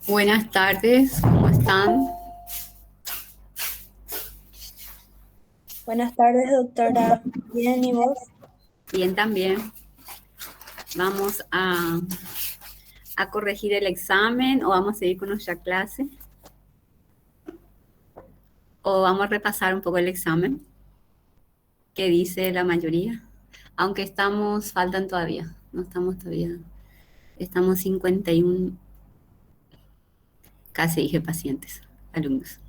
Buenas tardes, ¿cómo están? Buenas tardes, doctora. Bien, ¿y vos? Bien también. Vamos a corregir el examen o vamos a seguir con nuestra clase o vamos a repasar un poco el examen que dice la mayoría. Aunque faltan todavía, no estamos todavía, estamos 51, casi dije pacientes, alumnos.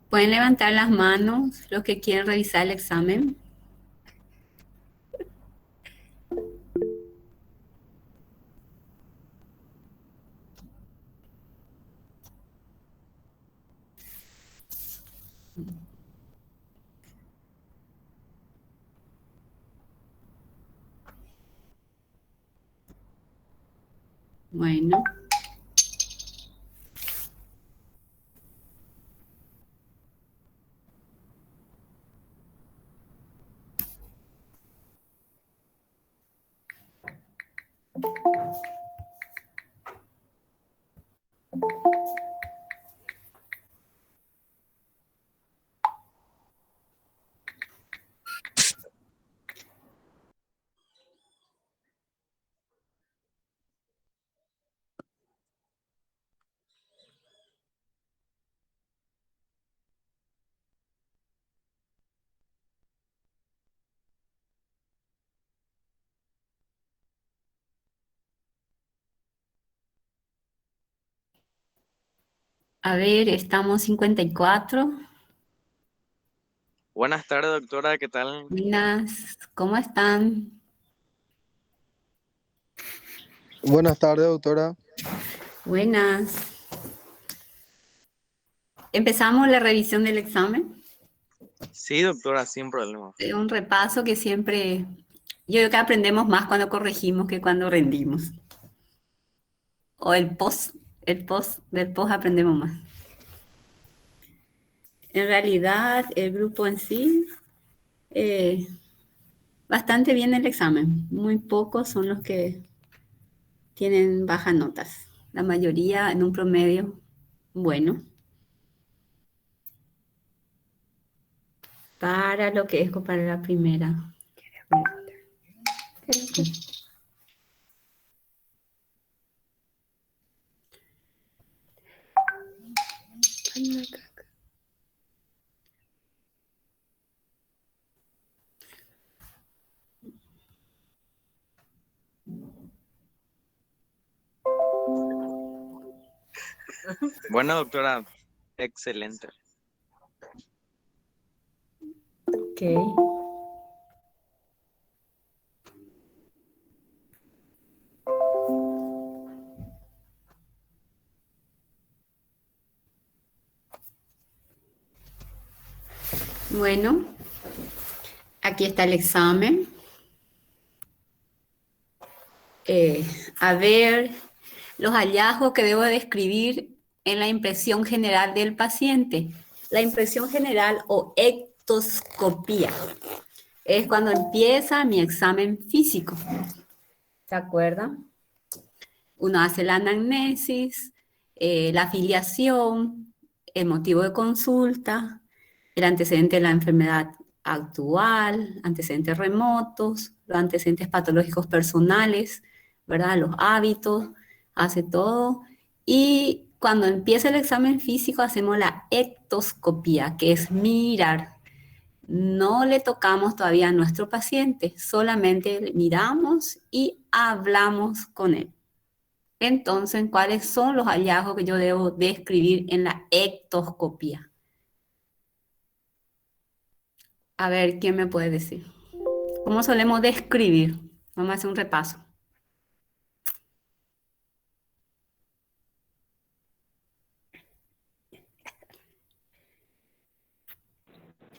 Pueden levantar las manos los que quieren revisar el examen. Bueno, a ver, estamos 54. Buenas tardes, doctora, ¿qué tal? Buenas, ¿cómo están? Buenas tardes, doctora. Buenas. Empezamos la revisión del examen. Sí, doctora, sin problema. Un repaso que siempre, yo creo que aprendemos más cuando corregimos que cuando rendimos. O del post aprendemos más. En realidad, el grupo en sí, eh, bastante bien el examen. Muy pocos son los que tienen bajas notas. La mayoría en un promedio bueno. Para lo que es para la primera. Bueno, doctora, excelente. Ok. Bueno, aquí está el examen. A ver los hallazgos que debo describir en la impresión general del paciente. La impresión general o ectoscopía es cuando empieza mi examen físico. ¿Se acuerdan? Uno hace la anamnesis, la afiliación, el motivo de consulta, el antecedente de la enfermedad actual, antecedentes remotos, los antecedentes patológicos personales, ¿verdad? Los hábitos, hace todo. Y cuando empieza el examen físico hacemos la ectoscopía, que es mirar. no le tocamos todavía a nuestro paciente, solamente miramos y hablamos con él. Entonces, ¿cuáles son los hallazgos que yo debo describir en la ectoscopía? A ver, ¿quién me puede decir? ¿Cómo solemos describir? Vamos a hacer un repaso.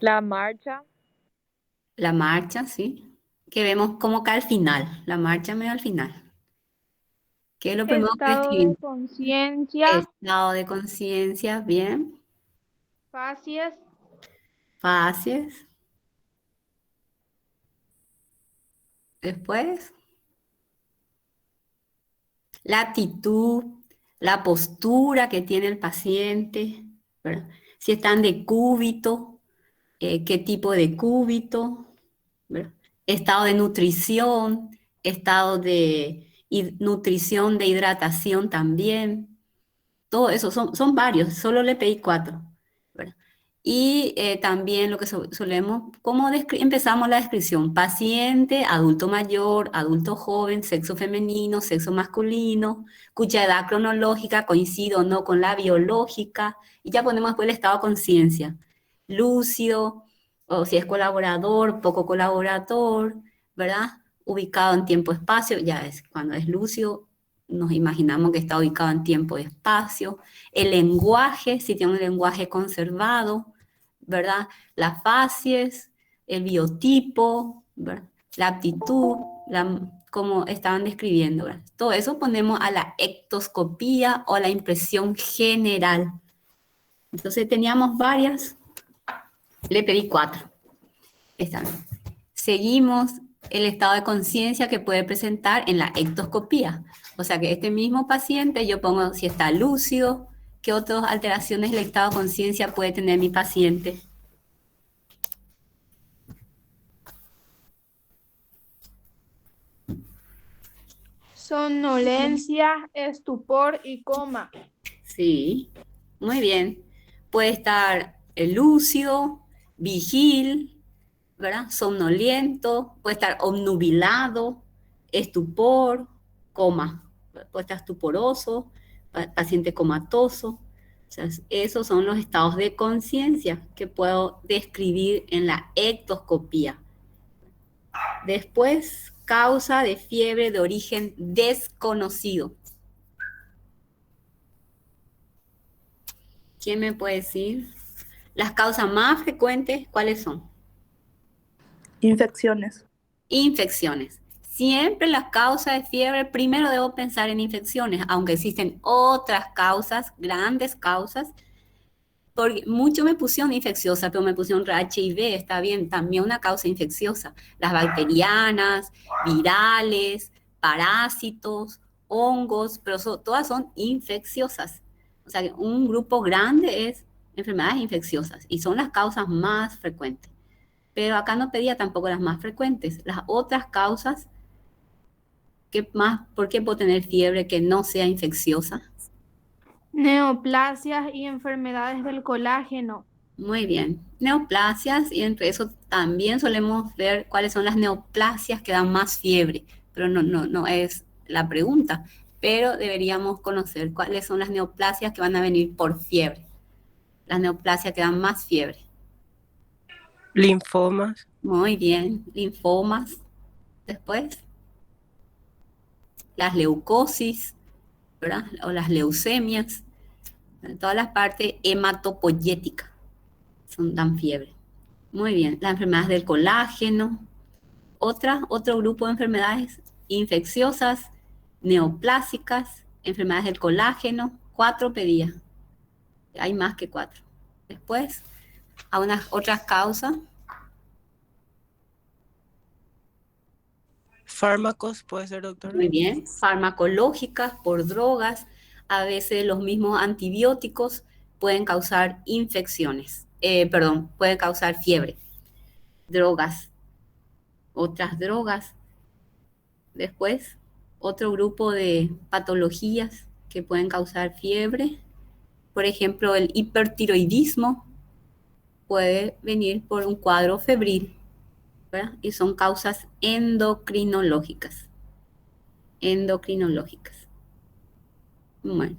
La marcha, La marcha, ¿sí? Que vemos como que al final, la marcha medio al final. ¿Qué es lo primero que estado de describimos? conciencia, Estado de conciencia, bien. facies, Facies. Después, la actitud, la postura que tiene el paciente, ¿verdad? Si están de cúbito, qué tipo de cúbito, ¿verdad? Estado de nutrición, estado de nutrición de hidratación también. Todo eso, son varios, solo le pedí 4, ¿verdad? Y también lo que solemos, ¿cómo empezamos la descripción? Paciente, adulto mayor, adulto joven, sexo femenino, sexo masculino, cuya edad cronológica coincide o no con la biológica, y ya ponemos después el estado de conciencia, lúcido, o si es colaborador, poco colaborador, ¿verdad? Ubicado en tiempo-espacio, ya es, cuando es lúcido, nos imaginamos que está ubicado en tiempo y espacio. El lenguaje, si tiene un lenguaje conservado, ¿verdad? Las facies, el biotipo, ¿verdad? La aptitud, como estaban describiendo, ¿verdad? Todo eso ponemos a la ectoscopía o la impresión general. Entonces teníamos varias, le pedí 4. Está bien. Seguimos el estado de conciencia que puede presentar en la ectoscopía. O sea que este mismo paciente, yo pongo si está lúcido, qué otras alteraciones del estado de conciencia puede tener mi paciente. somnolencia, estupor y coma. Sí, muy bien. Puede estar lúcido, vigil, ¿verdad? Somnoliento, puede estar obnubilado, estupor, coma. Puede estar estuporoso, paciente comatoso. O sea, esos son los estados de conciencia que puedo describir en la ectoscopía. Después, causa de fiebre de origen desconocido. ¿Quién me puede decir? Las causas más frecuentes, ¿cuáles son? Infecciones. Infecciones. Siempre las causas de fiebre, primero debo pensar en infecciones, aunque existen otras causas, grandes causas, porque mucho me pusieron infecciosa, pero me pusieron HIV, está bien, también una causa infecciosa. Las bacterianas, virales, parásitos, hongos, pero todas son infecciosas. O sea, que un grupo grande es enfermedades infecciosas y son las causas más frecuentes. Pero acá no pedía tampoco las más frecuentes. Las otras causas, ¿por qué puedo tener fiebre que no sea infecciosa? Neoplasias y enfermedades del colágeno. Muy bien. Neoplasias, y entre eso también solemos ver cuáles son las neoplasias que dan más fiebre, pero no es la pregunta, pero deberíamos conocer cuáles son las neoplasias que van a venir por fiebre. Las neoplasias que dan más fiebre. Linfomas. Muy bien. Linfomas. Después, las leucosis, ¿verdad? O las leucemias. Todas las partes hematopoyéticas dan fiebre. Muy bien. Las enfermedades del colágeno. Otro grupo de enfermedades infecciosas, neoplásicas, enfermedades del colágeno. 4 pedía. Hay más que 4. Después, a unas otras causas. Fármacos, puede ser, doctora. Muy bien. Farmacológicas por drogas. A veces los mismos antibióticos pueden causar infecciones. Pueden causar fiebre. Drogas. Otras drogas. Después, otro grupo de patologías que pueden causar fiebre. Por ejemplo, el hipertiroidismo puede venir por un cuadro febril, ¿verdad? Y son causas endocrinológicas. Endocrinológicas. Bueno.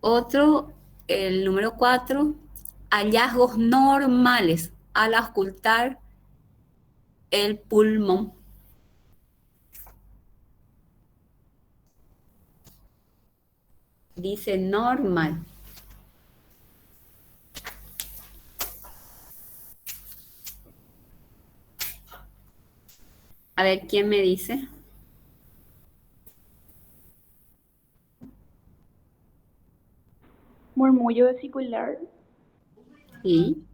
Otro, el número 4, hallazgos normales al auscultar el pulmón. Dice normal. A ver, ¿quién me dice? Murmullo vesicular. Sí.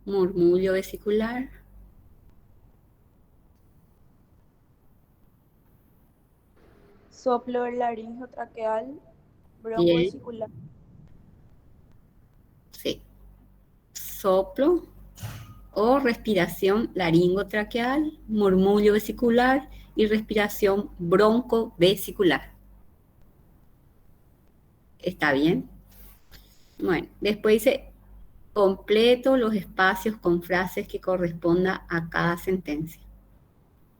Murmullo vesicular. Soplo laringotraqueal, Bien. broncovesicular. Sí. Soplo o respiración laringotraqueal, murmullo vesicular y respiración broncovesicular. ¿Está bien? Bueno, después dice completo los espacios con frases que correspondan a cada sentencia.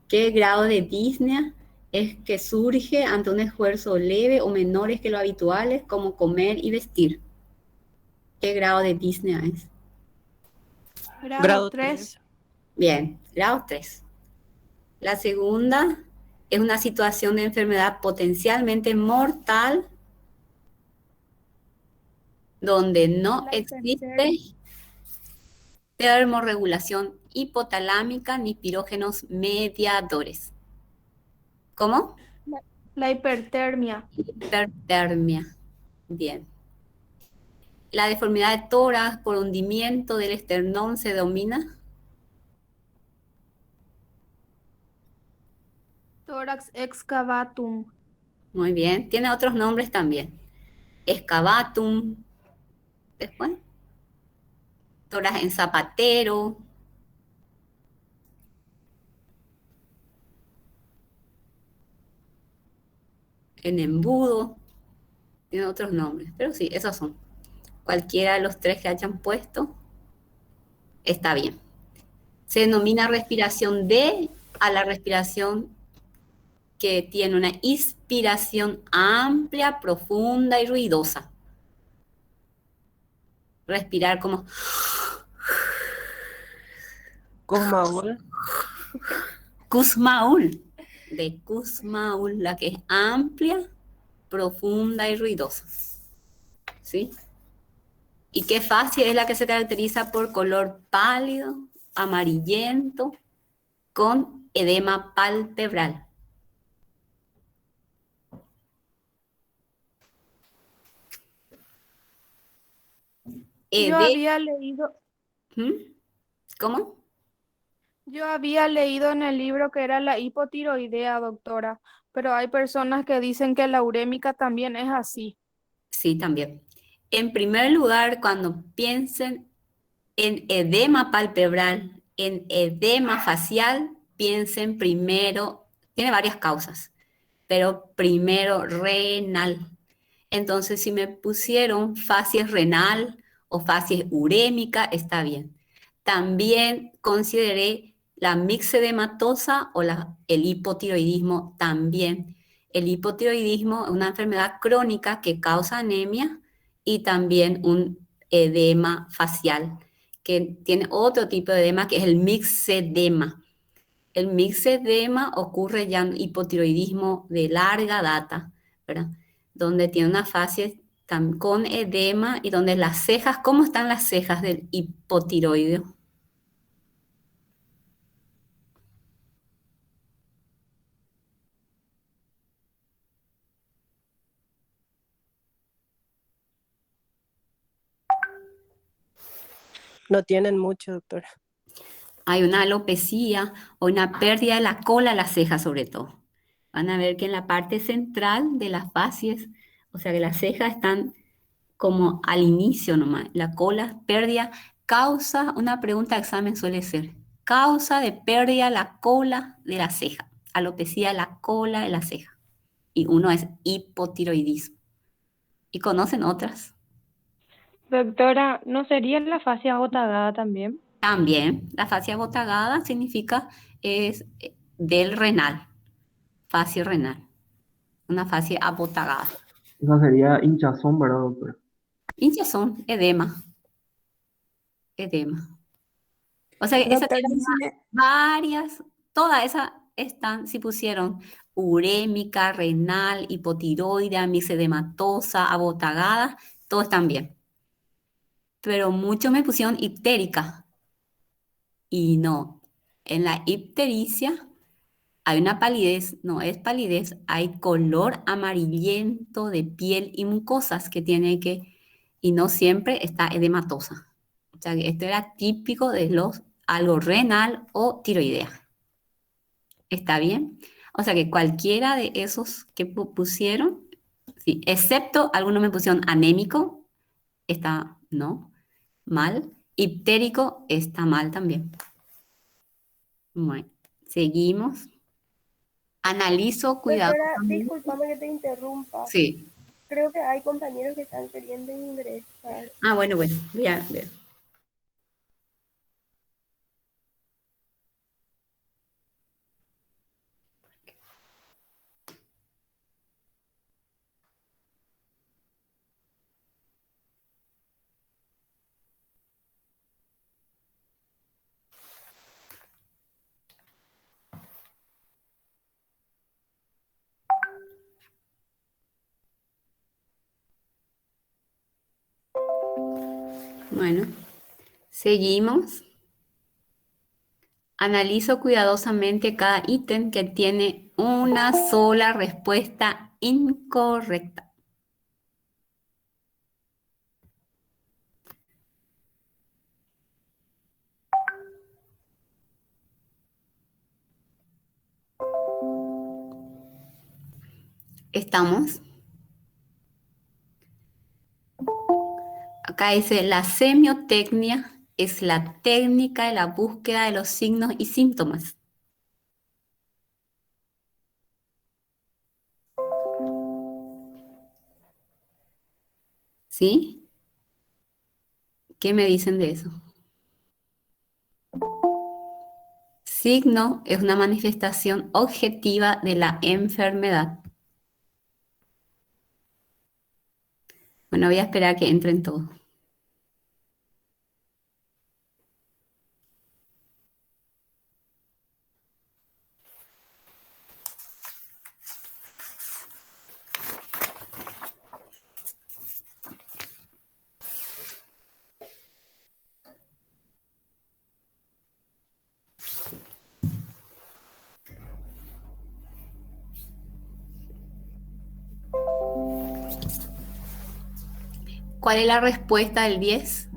¿Qué grado de disnea es que surge ante un esfuerzo leve o menores que lo habituales, como comer y vestir? ¿Qué grado de disnea es? Grado Grado 3. 3. Bien, grado 3. La segunda es una situación de enfermedad potencialmente mortal donde no La existe termorregulación hipotalámica ni pirógenos mediadores. ¿Cómo? La hipertermia. Hipertermia. Bien. La deformidad de tórax por hundimiento del esternón se denomina Tórax excavatum. muy bien. Tiene otros nombres también. Excavatum. Después. Tórax en zapatero. En embudo. Tiene otros nombres. Pero sí, esos son. Cualquiera de los tres que hayan puesto está bien. Se denomina respiración D a la respiración que tiene una inspiración amplia, profunda y ruidosa. Respirar como Kumaul. Kussmaul, de Kussmaul, la que es amplia, profunda y ruidosa. ¿Sí? ¿Y qué fase es la que se caracteriza por color pálido, amarillento, con edema palpebral? Yo Ede- había leído, ¿Mm? ¿Cómo? yo había leído en el libro que era la hipotiroidea, doctora, pero hay personas que dicen que la urémica también es así. Sí, también. En primer lugar, cuando piensen en edema palpebral, en edema facial, piensen primero, tiene varias causas, pero primero renal. Entonces, si me pusieron facies renal o facies urémica, está bien. También consideré la mixedematosa o el hipotiroidismo también. El hipotiroidismo es una enfermedad crónica que causa anemia y también un edema facial, que tiene otro tipo de edema que es el mixedema. El mixedema ocurre ya en hipotiroidismo de larga data, ¿verdad? Donde tiene una fase con edema y donde las cejas, ¿cómo están las cejas del hipotiroideo? No tienen mucho, doctora. Hay una alopecia o una pérdida de la cola de las cejas sobre todo. Van a ver que en la parte central de las facies, o sea que las cejas están como al inicio nomás, la cola, pérdida, causa, una pregunta de examen suele ser, causa de pérdida la cola de la ceja, alopecia de la cola de la ceja. Y uno es hipotiroidismo. y conocen otras. Doctora, ¿no sería la fascia abotagada también? También la fascia abotagada significa es del renal, fascia renal, una fascia abotagada. Esa sería hinchazón, ¿verdad, doctor? Hinchazón, edema. O sea, esa Doctora, tiene varias, todas esas están, si pusieron urémica, renal, hipotiroidea, mixedematosa, abotagada, todos están bien. Pero muchos me pusieron ictérica. Y no, en la ictericia hay una palidez, no es palidez, hay color amarillento de piel y mucosas que tiene que, y no siempre está edematosa. O sea, que esto era típico de los algo renal o tiroidea. ¿Está bien? O sea que cualquiera de esos que pusieron, sí, excepto algunos me pusieron anémico, está, no, mal. Ictérico está mal también. Bueno, seguimos. Analizo, cuidado. Doctora, discúlpame que te interrumpa. Sí. Creo que hay compañeros que están queriendo ingresar. Ah, bueno, voy a ver. Bueno, seguimos. Analizo cuidadosamente cada ítem que tiene una sola respuesta incorrecta. ¿Estamos? Acá dice, la semiotecnia es la técnica de la búsqueda de los signos y síntomas. ¿Sí? ¿Qué me dicen de eso? Signo es una manifestación objetiva de la enfermedad. Bueno, voy a esperar a que entren todos. ¿Cuál es la respuesta del 10?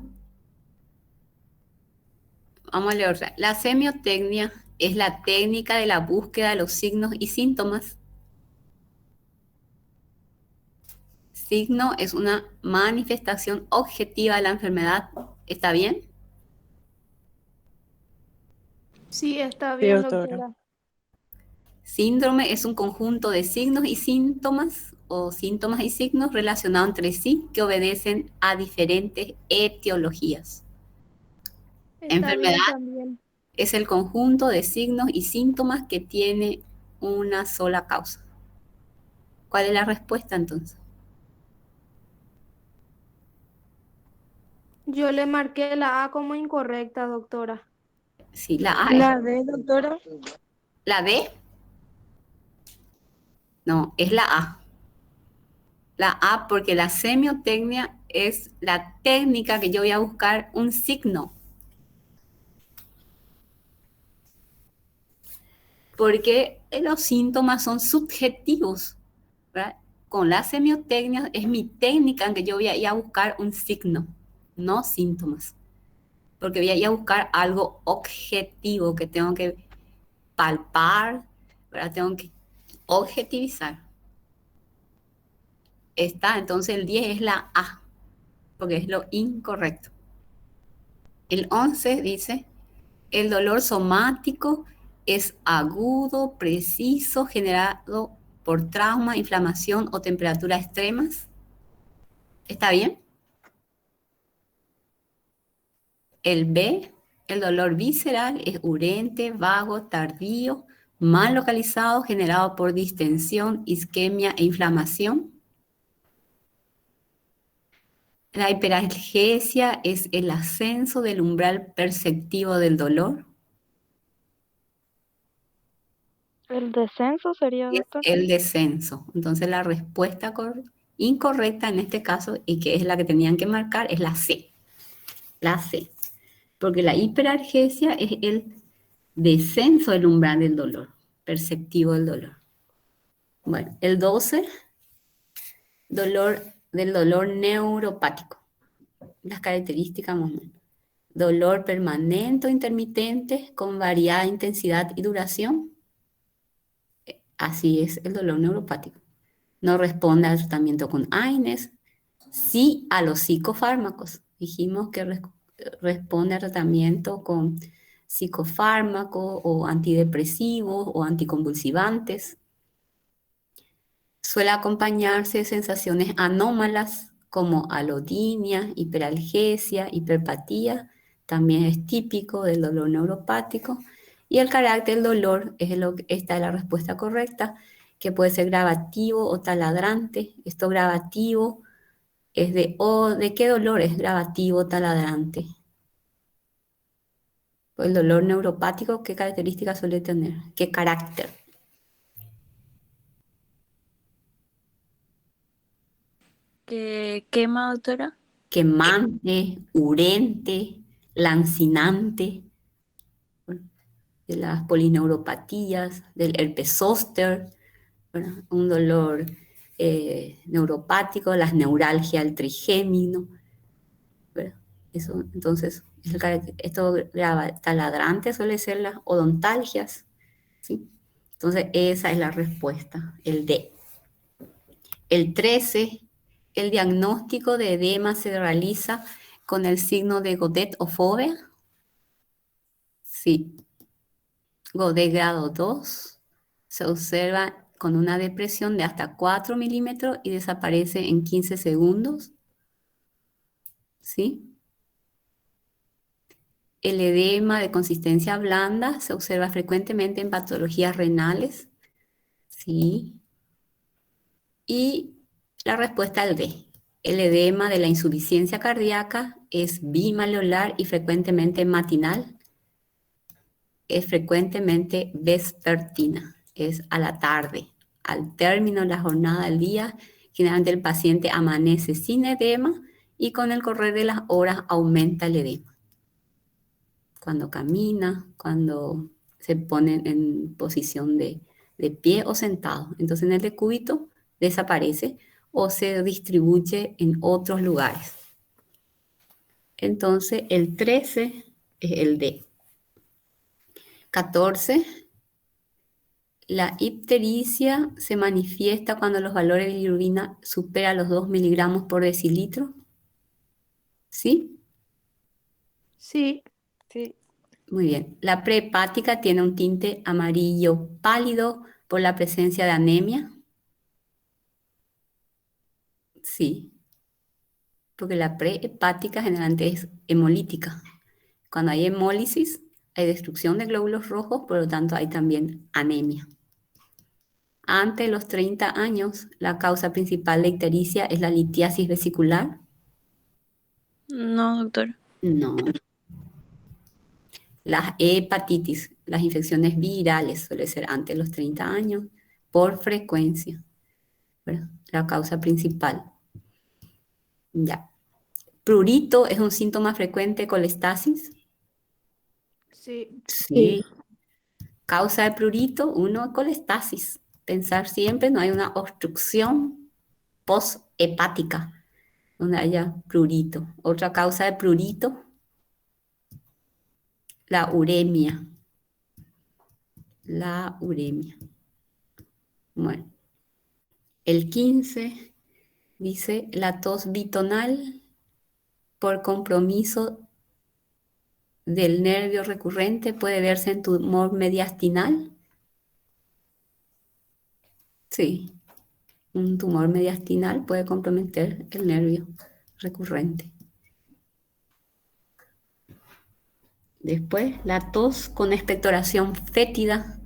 Vamos a leer otra. La semiotecnia es la técnica de la búsqueda de los signos y síntomas. Signo es una manifestación objetiva de la enfermedad. ¿Está bien? Sí, está Sí, bien, doctora. doctora. Síndrome es un conjunto de signos y síntomas o síntomas y signos relacionados entre sí que obedecen a diferentes etiologías. Está Enfermedad bien también. es el conjunto de signos y síntomas que tiene una sola causa. ¿Cuál es la respuesta entonces? Yo le marqué la A como incorrecta, doctora. Sí, la A. La D, doctora. ¿La D? No, es la A. La A porque la semiotecnia es la técnica que yo voy a buscar un signo. Porque los síntomas son subjetivos, ¿verdad? Con la semiotecnia es mi técnica en que yo voy a ir a buscar un signo, no síntomas. Porque voy a ir a buscar algo objetivo que tengo que palpar, ¿verdad? Tengo que objetivizar. Está, entonces el 10 es la A, porque es lo incorrecto. El 11 dice, el dolor somático es agudo, preciso, generado por trauma, inflamación o temperatura extremas. ¿Está bien? El B, el dolor visceral, es urente, vago, tardío, mal localizado, generado por distensión, isquemia e inflamación. La hiperalgesia es el ascenso del umbral perceptivo del dolor. ¿El descenso sería, Es doctor? el descenso. Entonces la respuesta incorrecta en este caso, y que es la que tenían que marcar, es la C. La C. Porque la hiperalgesia es el descenso del umbral del dolor, perceptivo del dolor. Bueno, el 12, del dolor neuropático. Las características más o menos. Dolor permanente o intermitente con variada intensidad y duración. Así es el dolor neuropático. No responde al tratamiento con AINES, sí a los psicofármacos. Dijimos que responde al tratamiento con psicofármacos o antidepresivos o anticonvulsivantes. Suele acompañarse de sensaciones anómalas como alodinia, hiperalgesia, hiperpatía. También es típico del dolor neuropático. Y el carácter del dolor, esta es la respuesta correcta, que puede ser gravativo o taladrante. Esto gravativo es ¿de qué dolor es gravativo o taladrante? Pues el dolor neuropático, ¿qué características suele tener? ¿Qué carácter? ¿Qué quema, doctora? Quemante, urente, lancinante, bueno, de las polineuropatías, del herpes zóster, bueno, un dolor neuropático, las neuralgia, el trigémino. Bueno, eso, entonces, esto taladrante suele ser las odontalgias, ¿sí? Entonces, esa es la respuesta, el D. El 13, el diagnóstico de edema se realiza con el signo de Godet o Fovea. Sí. Godet grado 2 se observa con una depresión de hasta 4 milímetros y desaparece en 15 segundos. ¿Sí? El edema de consistencia blanda se observa frecuentemente en patologías renales. ¿Sí? Y la respuesta al D. El edema de la insuficiencia cardíaca es bimaleolar y frecuentemente matinal. Es frecuentemente vespertina, es a la tarde. Al término de la jornada del día, generalmente el paciente amanece sin edema y con el correr de las horas aumenta el edema. Cuando camina, cuando se pone en posición de pie o sentado. Entonces en el decúbito desaparece o se distribuye en otros lugares. Entonces el 13 es el D. 14. La ictericia se manifiesta cuando los valores de bilirrubina superan los 2 miligramos por decilitro. ¿Sí? Sí, Sí. Muy bien. La prehepática tiene un tinte amarillo pálido por la presencia de anemia. Sí. Porque la prehepática generalmente es hemolítica. Cuando hay hemólisis, hay destrucción de glóbulos rojos, por lo tanto hay también anemia. Antes de los 30 años, la causa principal de ictericia es la litiasis vesicular. No, doctora. No. Las hepatitis, las infecciones virales, suele ser antes de los 30 años, por frecuencia. ¿Verdad? La causa principal. Ya. Prurito es un síntoma frecuente de colestasis. sí, Sí. Causa de prurito, uno, colestasis. Pensar siempre, no hay una obstrucción posthepática donde haya prurito. Otra causa de prurito, la uremia. La uremia. Bueno, el 15 dice la tos bitonal por compromiso del nervio recurrente puede verse en tumor mediastinal. Sí. Un tumor mediastinal puede comprometer el nervio recurrente. Después, la tos con expectoración fétida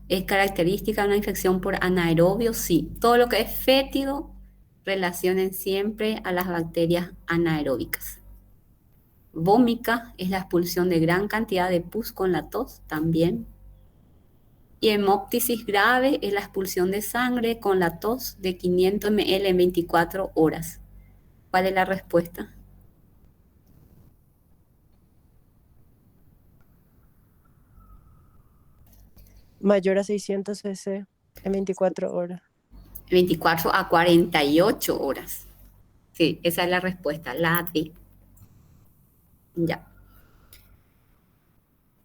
es característica de una infección por anaerobio. Sí, todo lo que es fétido relacionen siempre a las bacterias anaeróbicas. Vómica es la expulsión de gran cantidad de pus con la tos también. Y hemóptisis grave es la expulsión de sangre con la tos de 500 ml en 24 horas. ¿Cuál es la respuesta? Mayor a 600 cc en 24 horas. 24 a 48 horas. Sí, esa es la respuesta, la D. Ya.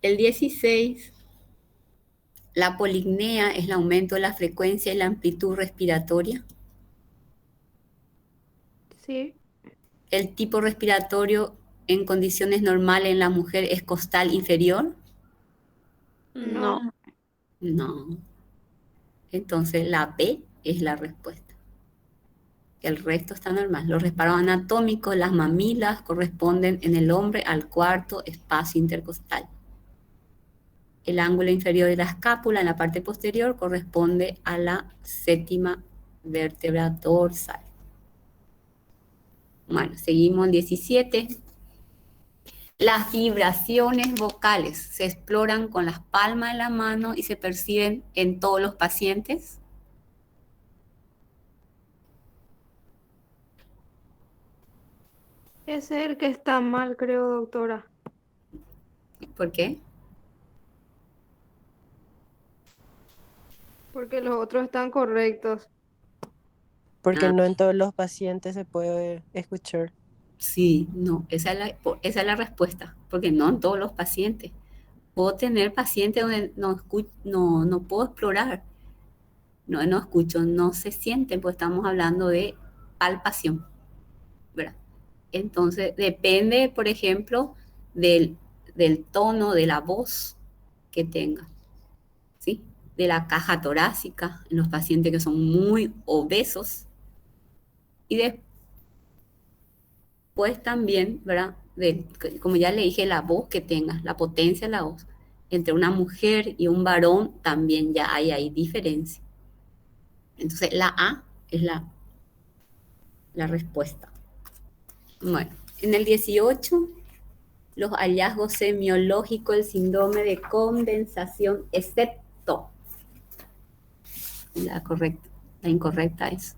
El 16, la polipnea es el aumento de la frecuencia y la amplitud respiratoria. Sí. El tipo respiratorio en condiciones normales en la mujer es costal inferior. No. No. Entonces la B es la respuesta. El resto está normal. Los reparos anatómicos, las mamilas, corresponden en el hombre al cuarto espacio intercostal. El ángulo inferior de la escápula en la parte posterior corresponde a la séptima vértebra dorsal. Bueno, seguimos en 17. Las vibraciones vocales se exploran con las palmas de la mano y se perciben en todos los pacientes. Ese es el que está mal, creo, doctora. ¿Por qué? Porque los otros están correctos. Porque Ah. no en todos los pacientes se puede escuchar. Sí, no, esa es la respuesta, porque no en todos los pacientes. Puedo tener pacientes donde no puedo explorar, no escucho, no se sienten, pues estamos hablando de palpación, ¿verdad? Entonces, depende, por ejemplo, del tono de la voz que tenga, ¿sí? De la caja torácica en los pacientes que son muy obesos. Y después también, ¿verdad? Como ya le dije, la voz que tenga, la potencia de la voz. Entre una mujer y un varón también ya hay ahí diferencia. Entonces, la A es la respuesta. Bueno, en el 18, los hallazgos semiológicos del síndrome de condensación, excepto la correcta, la incorrecta es.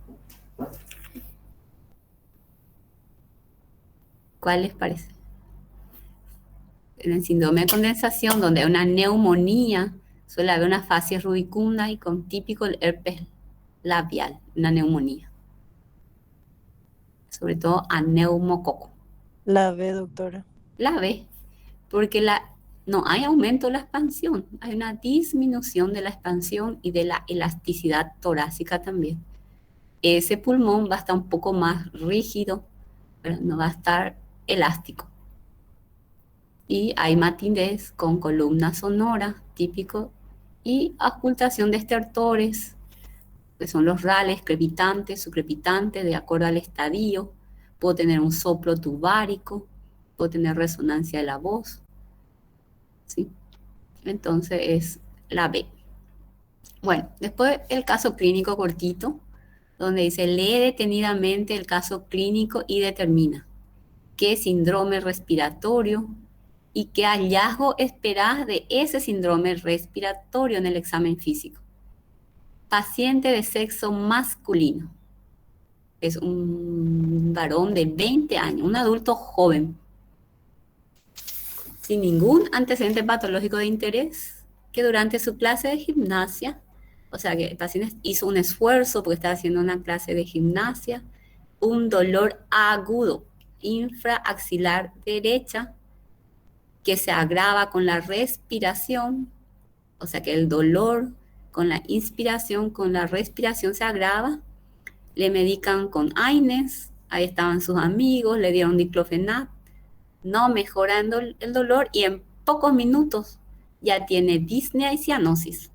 ¿Cuál les parece? En el síndrome de condensación, donde hay una neumonía, suele haber una facies rubicunda y con típico el herpes labial, una neumonía. Sobre todo a neumococo. La B, doctora. La B, porque no hay aumento de la expansión, hay una disminución de la expansión y de la elasticidad torácica también. Ese pulmón va a estar un poco más rígido, pero no va a estar elástico. Y hay matidez con columna sonora, típico, y auscultación de estertores, que son los rales, crepitantes, subcrepitantes, de acuerdo al estadio. Puedo tener un soplo tubárico, puedo tener resonancia de la voz, ¿sí? Entonces es la B. Bueno, después el caso clínico cortito, donde dice, lee detenidamente el caso clínico y determina qué síndrome respiratorio y qué hallazgo esperás de ese síndrome respiratorio en el examen físico. Paciente de sexo masculino. Es un varón de 20 años, un adulto joven, sin ningún antecedente patológico de interés, que durante su clase de gimnasia, o sea que el paciente hizo un esfuerzo porque estaba haciendo una clase de gimnasia, un dolor agudo infraaxilar derecha que se agrava con la respiración, o sea que el dolor con la inspiración, con la respiración se agrava, le medican con AINES, ahí estaban sus amigos, le dieron diclofenac, no mejorando el dolor y en pocos minutos ya tiene disnea y cianosis.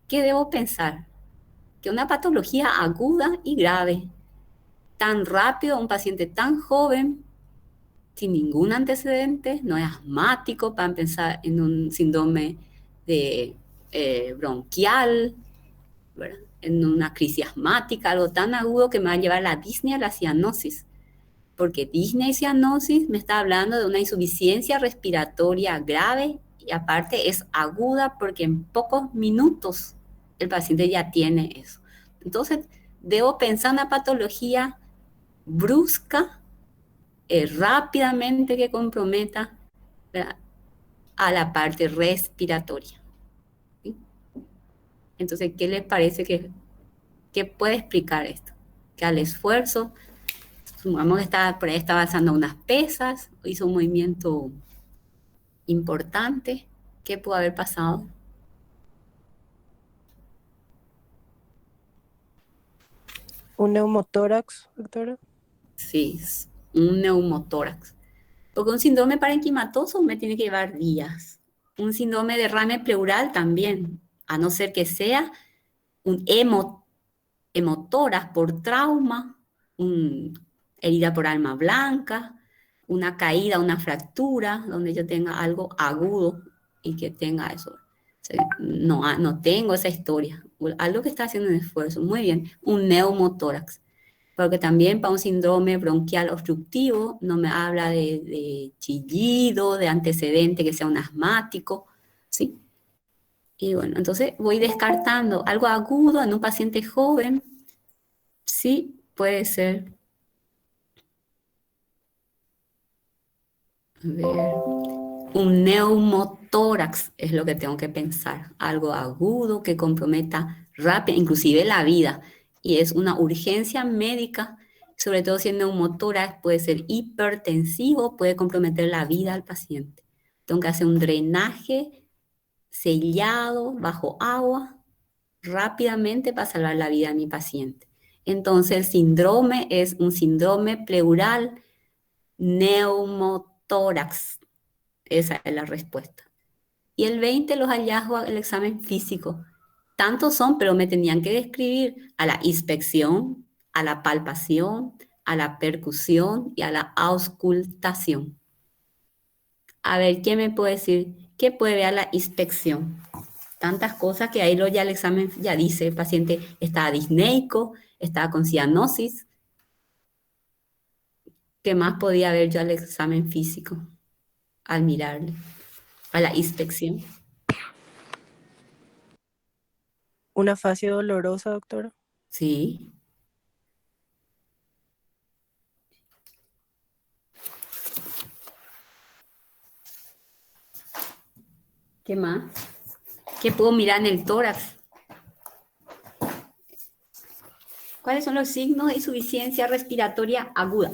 ¿Qué debo pensar? que una patología aguda y grave, tan rápido, un paciente tan joven, sin ningún antecedente, no es asmático, para pensar en un síndrome de bronquial, ¿verdad? En una crisis asmática, algo tan agudo que me va a llevar la disnea a la cianosis. Porque disnea y cianosis me está hablando de una insuficiencia respiratoria grave y aparte es aguda porque en pocos minutos el paciente ya tiene eso. Entonces, debo pensar en una patología brusca, rápidamente que comprometa, ¿verdad?, a la parte respiratoria. ¿Sí? Entonces, ¿qué les parece que puede explicar esto? Que al esfuerzo, supongamos que por ahí está avanzando unas pesas, hizo un movimiento importante, ¿qué pudo haber pasado? Un neumotórax, doctora. Sí, es un neumotórax. Porque un síndrome parenquimatoso me tiene que llevar días. Un síndrome de derrame pleural también, a no ser que sea un hemotórax por trauma, una herida por alma blanca, una caída, una fractura, donde yo tenga algo agudo y que tenga eso. O sea, no tengo esa historia. Algo que está haciendo un esfuerzo. Muy bien, un neumotórax. Porque también para un síndrome bronquial obstructivo no me habla de chillido, de antecedente que sea un asmático, ¿sí? Y bueno, entonces voy descartando algo agudo en un paciente joven, sí, puede ser. A ver, un neumotórax es lo que tengo que pensar, algo agudo que comprometa rápido, inclusive la vida, y es una urgencia médica, sobre todo si el neumotórax puede ser hipertensivo, puede comprometer la vida al paciente. Tengo que hacer un drenaje sellado bajo agua rápidamente para salvar la vida de mi paciente. Entonces el síndrome es un síndrome pleural neumotórax. Esa es la respuesta. Y el 20, los hallazgos del examen físico. Tantos son, pero me tenían que describir a la inspección, a la palpación, a la percusión y a la auscultación. A ver, ¿quién me puede decir qué puede ver a la inspección? Tantas cosas que ahí ya el examen ya dice, el paciente está disneico, está con cianosis. ¿Qué más podía ver yo al examen físico al mirarle? A la inspección. Una fascia dolorosa, doctora. Sí. ¿Qué más? ¿Qué puedo mirar en el tórax? ¿Cuáles son los signos de insuficiencia respiratoria aguda?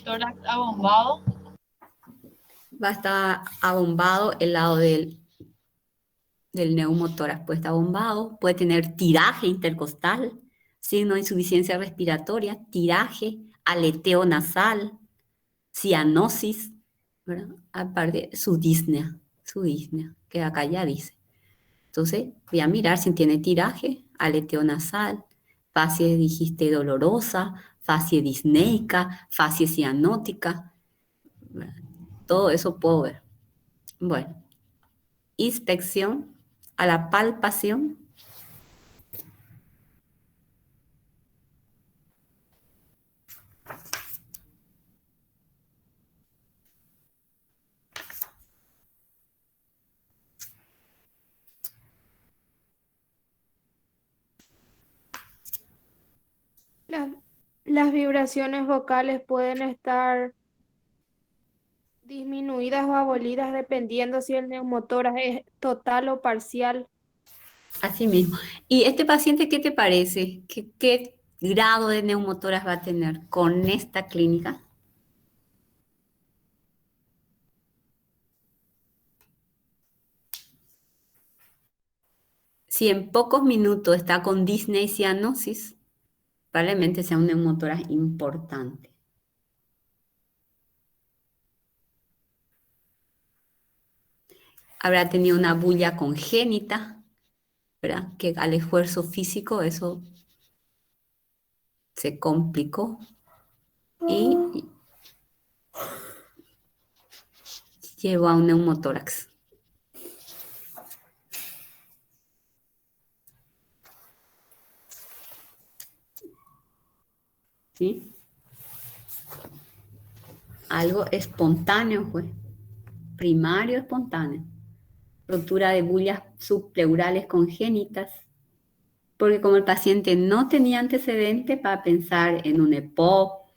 Tórax abombado. Va a estar abombado el lado del neumotórax. Puede estar abombado, puede tener tiraje intercostal, signo de insuficiencia respiratoria, tiraje, aleteo nasal, cianosis, ¿verdad? Aparte, su disnea, que acá ya dice. Entonces, voy a mirar si tiene tiraje, aleteo nasal, facie, dijiste, dolorosa, facie disneica, facie cianótica, ¿verdad? Todo eso puedo ver. Bueno, inspección a la palpación. Las vibraciones vocales pueden estar disminuidas o abolidas dependiendo si el neumotórax es total o parcial. Así mismo. ¿Y este paciente qué te parece? ¿Qué grado de neumotórax va a tener con esta clínica? Si en pocos minutos está con disnea y cianosis, probablemente sea un neumotórax importante. habrá tenido una bulla congénita, ¿verdad? Que al esfuerzo físico eso se complicó y llevó a un neumotórax. ¿Sí? Algo espontáneo fue, primario espontáneo. Rotura de bullas subpleurales congénitas, porque como el paciente no tenía antecedente para pensar en un EPOC,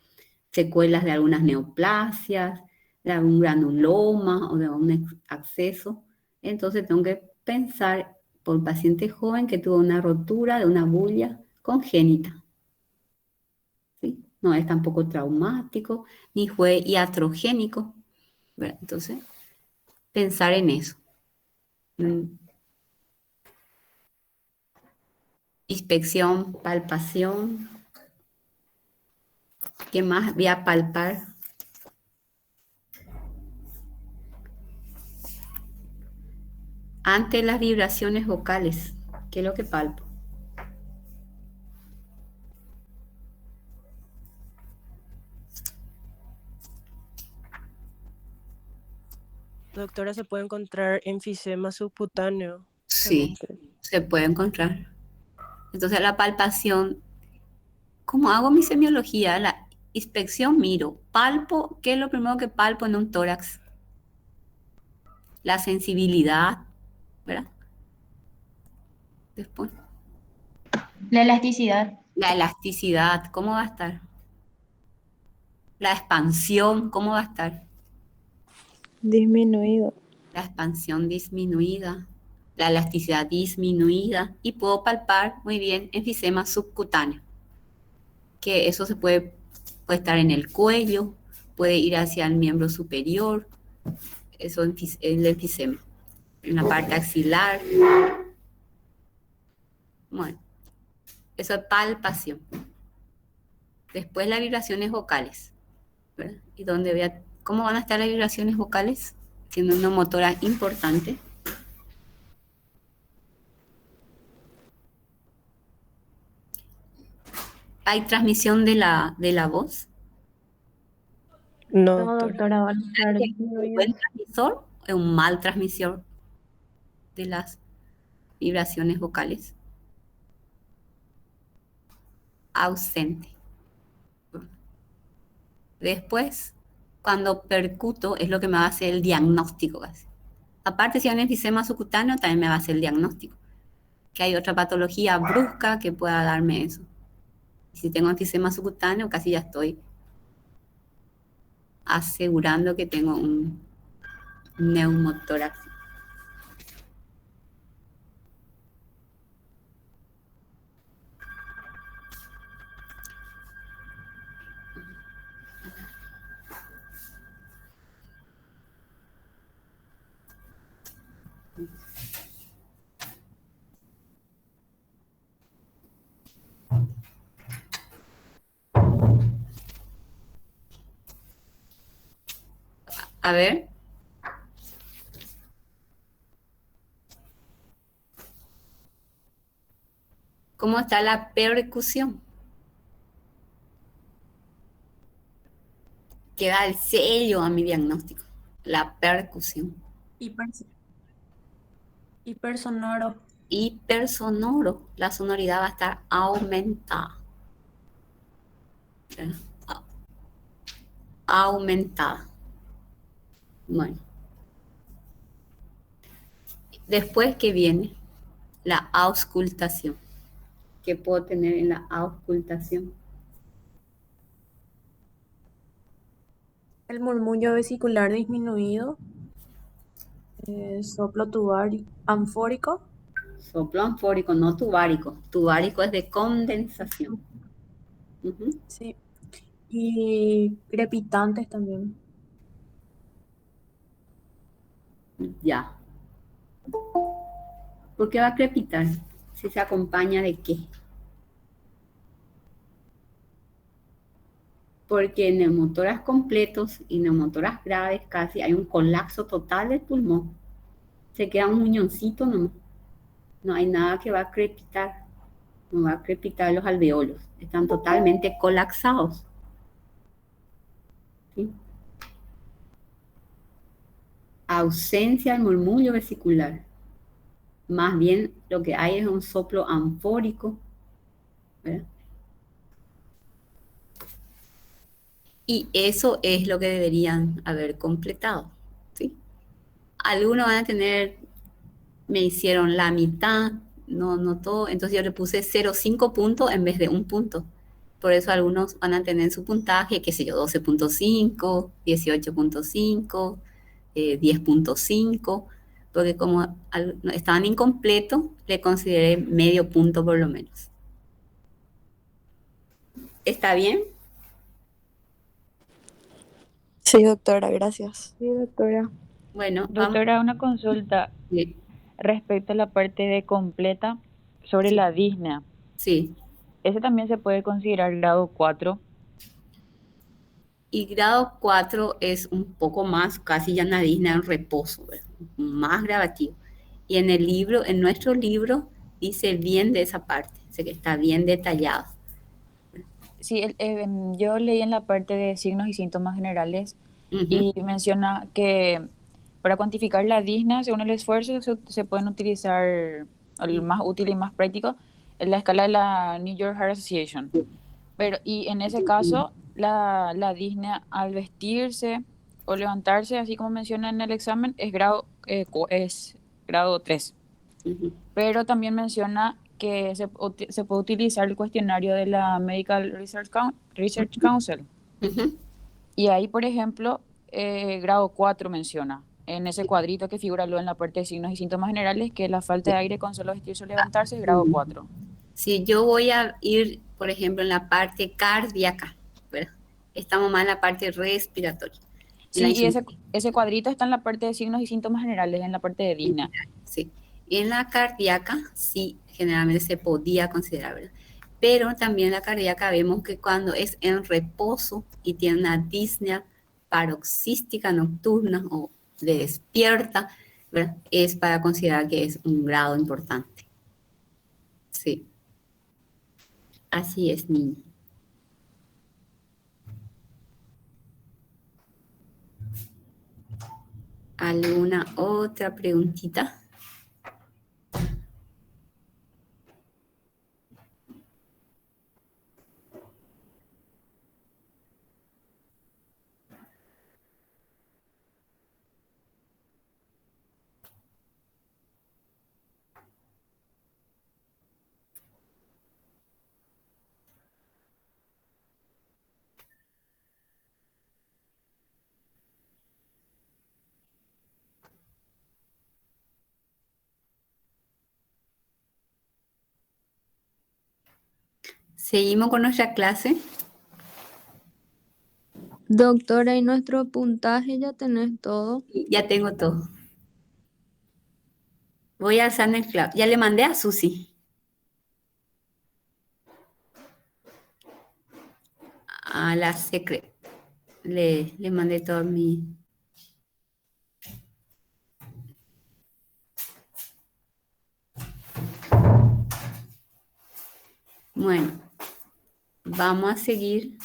secuelas de algunas neoplasias, de algún granuloma o de un acceso, entonces tengo que pensar por un paciente joven que tuvo una rotura de una bulla congénita. ¿Sí? No es tampoco traumático, ni fue iatrogénico, ¿verdad? Entonces, pensar en eso. Inspección, palpación. ¿Qué más voy a palpar? Ante las vibraciones vocales, ¿qué es lo que palpo? Doctora, se puede encontrar enfisema subcutáneo. Sí, se puede encontrar. Entonces la palpación, ¿cómo hago mi semiología? La inspección miro, palpo, ¿qué es lo primero que palpo en un tórax? La sensibilidad, ¿verdad? Después, La elasticidad. la elasticidad, ¿cómo va a estar? La expansión, ¿cómo va a estar? Disminuido. La expansión disminuida, la elasticidad disminuida y puedo palpar muy bien enfisema subcutáneo, que eso se puede estar en el cuello, puede ir hacia el miembro superior, eso es el enfisema, en la parte axilar. Bueno, eso es palpación. Después las vibraciones vocales, ¿verdad? Y donde ¿cómo van a estar las vibraciones vocales? Siendo una motora importante. ¿Hay transmisión de la voz? No, No, doctora. doctora, van a estar ¿Un disminuidas. buen transmisor o un mal transmisor de las vibraciones vocales? Ausente. Después, cuando percuto, es lo que me va a hacer el diagnóstico casi. Aparte, si hay un enfisema subcutáneo, también me va a hacer el diagnóstico. Que hay otra patología brusca que pueda darme eso. Y si tengo enfisema subcutáneo, casi ya estoy asegurando que tengo un neumotórax. A ver. ¿Cómo está la percusión? Que da el sello a mi diagnóstico. La percusión. Hipersonoro. Hipersonoro. La sonoridad va a estar aumentada. Aumentada. Bueno. Después, ¿qué viene? La auscultación. ¿Qué puedo tener en la auscultación? El murmullo vesicular disminuido. Soplo anfórico. Soplo anfórico, no tubárico. Tubárico es de condensación. Ujú. Sí. Y crepitantes también. Ya. ¿Por qué va a crepitar? Si se acompaña de qué. Porque en neumotoras completos y neumotoras graves casi hay un colapso total del pulmón. Se queda un muñoncito nomás. No hay nada que va a crepitar. No va a crepitar los alveolos. Están totalmente colapsados. ¿Sí? Ausencia del murmullo vesicular. Más bien lo que hay es un soplo anfórico, ¿verdad? Y eso es lo que deberían haber completado, ¿sí? Algunos van a tener, me hicieron la mitad, no todo, entonces yo le puse 0,5 puntos en vez de un punto. Por eso algunos van a tener su puntaje, qué sé yo, 12,5, 18,5, 10,5, porque como estaban incompletos, le consideré medio punto por lo menos. ¿Está bien? Sí, doctora, gracias. Sí, doctora. Bueno, vamos. Doctora, una consulta Sí, respecto a la parte de completa sobre la dísnea. sí. ¿Ese también se puede considerar grado 4? Y grado 4 es un poco más, casi ya nadie en reposo, ¿verdad? Más gravativo. Y en el libro, en nuestro libro, dice bien de esa parte, sé que está bien detallado. Sí, yo leí en la parte de signos y síntomas generales Ujú, y menciona que para cuantificar la disnea, según el esfuerzo, se pueden utilizar, el más útil y más práctico, en la escala de la New York Heart Association. Pero, y en ese caso, la disnea al vestirse o levantarse, así como menciona en el examen, es grado 3. ujú, Pero también menciona que se puede utilizar el cuestionario de la Medical Research Council. ujú. Y ahí, por ejemplo, grado 4 menciona, en ese cuadrito que figura luego en la parte de signos y síntomas generales, que la falta de aire con solo vestirse o levantarse es grado 4. Si yo voy a ir, por ejemplo, en la parte cardíaca, ¿verdad? Estamos más en la parte respiratoria. En la Sí, y insuficiencia, ese cuadrito está en la parte de signos y síntomas generales, en la parte de disnea. sí. Y en la cardíaca, sí, generalmente se podía considerar, ¿verdad? Pero también la cardíaca vemos que cuando es en reposo y tiene una disnea paroxística nocturna o de despierta, ¿verdad? Es para considerar que es un grado importante. Sí, así es, niña. ¿Alguna otra preguntita? Seguimos con nuestra clase. Doctora, ¿y nuestro puntaje ya tenés todo? Ya tengo todo. Voy a alzar el clavo. Ya le mandé a Susi, a la secret. Le mandé todo mi... Bueno, vamos a seguir.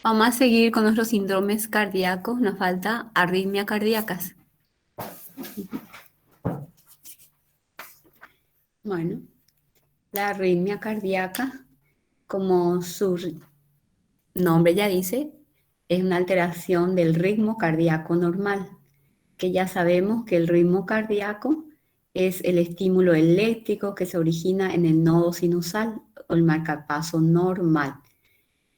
Vamos a seguir con nuestros síndromes cardíacos. Nos falta arritmias cardíacas. Bueno, la arritmia cardíaca, como su nombre ya dice, es una alteración del ritmo cardíaco normal, que ya sabemos que el ritmo cardíaco es el estímulo eléctrico que se origina en el nodo sinusal o el marcapaso normal,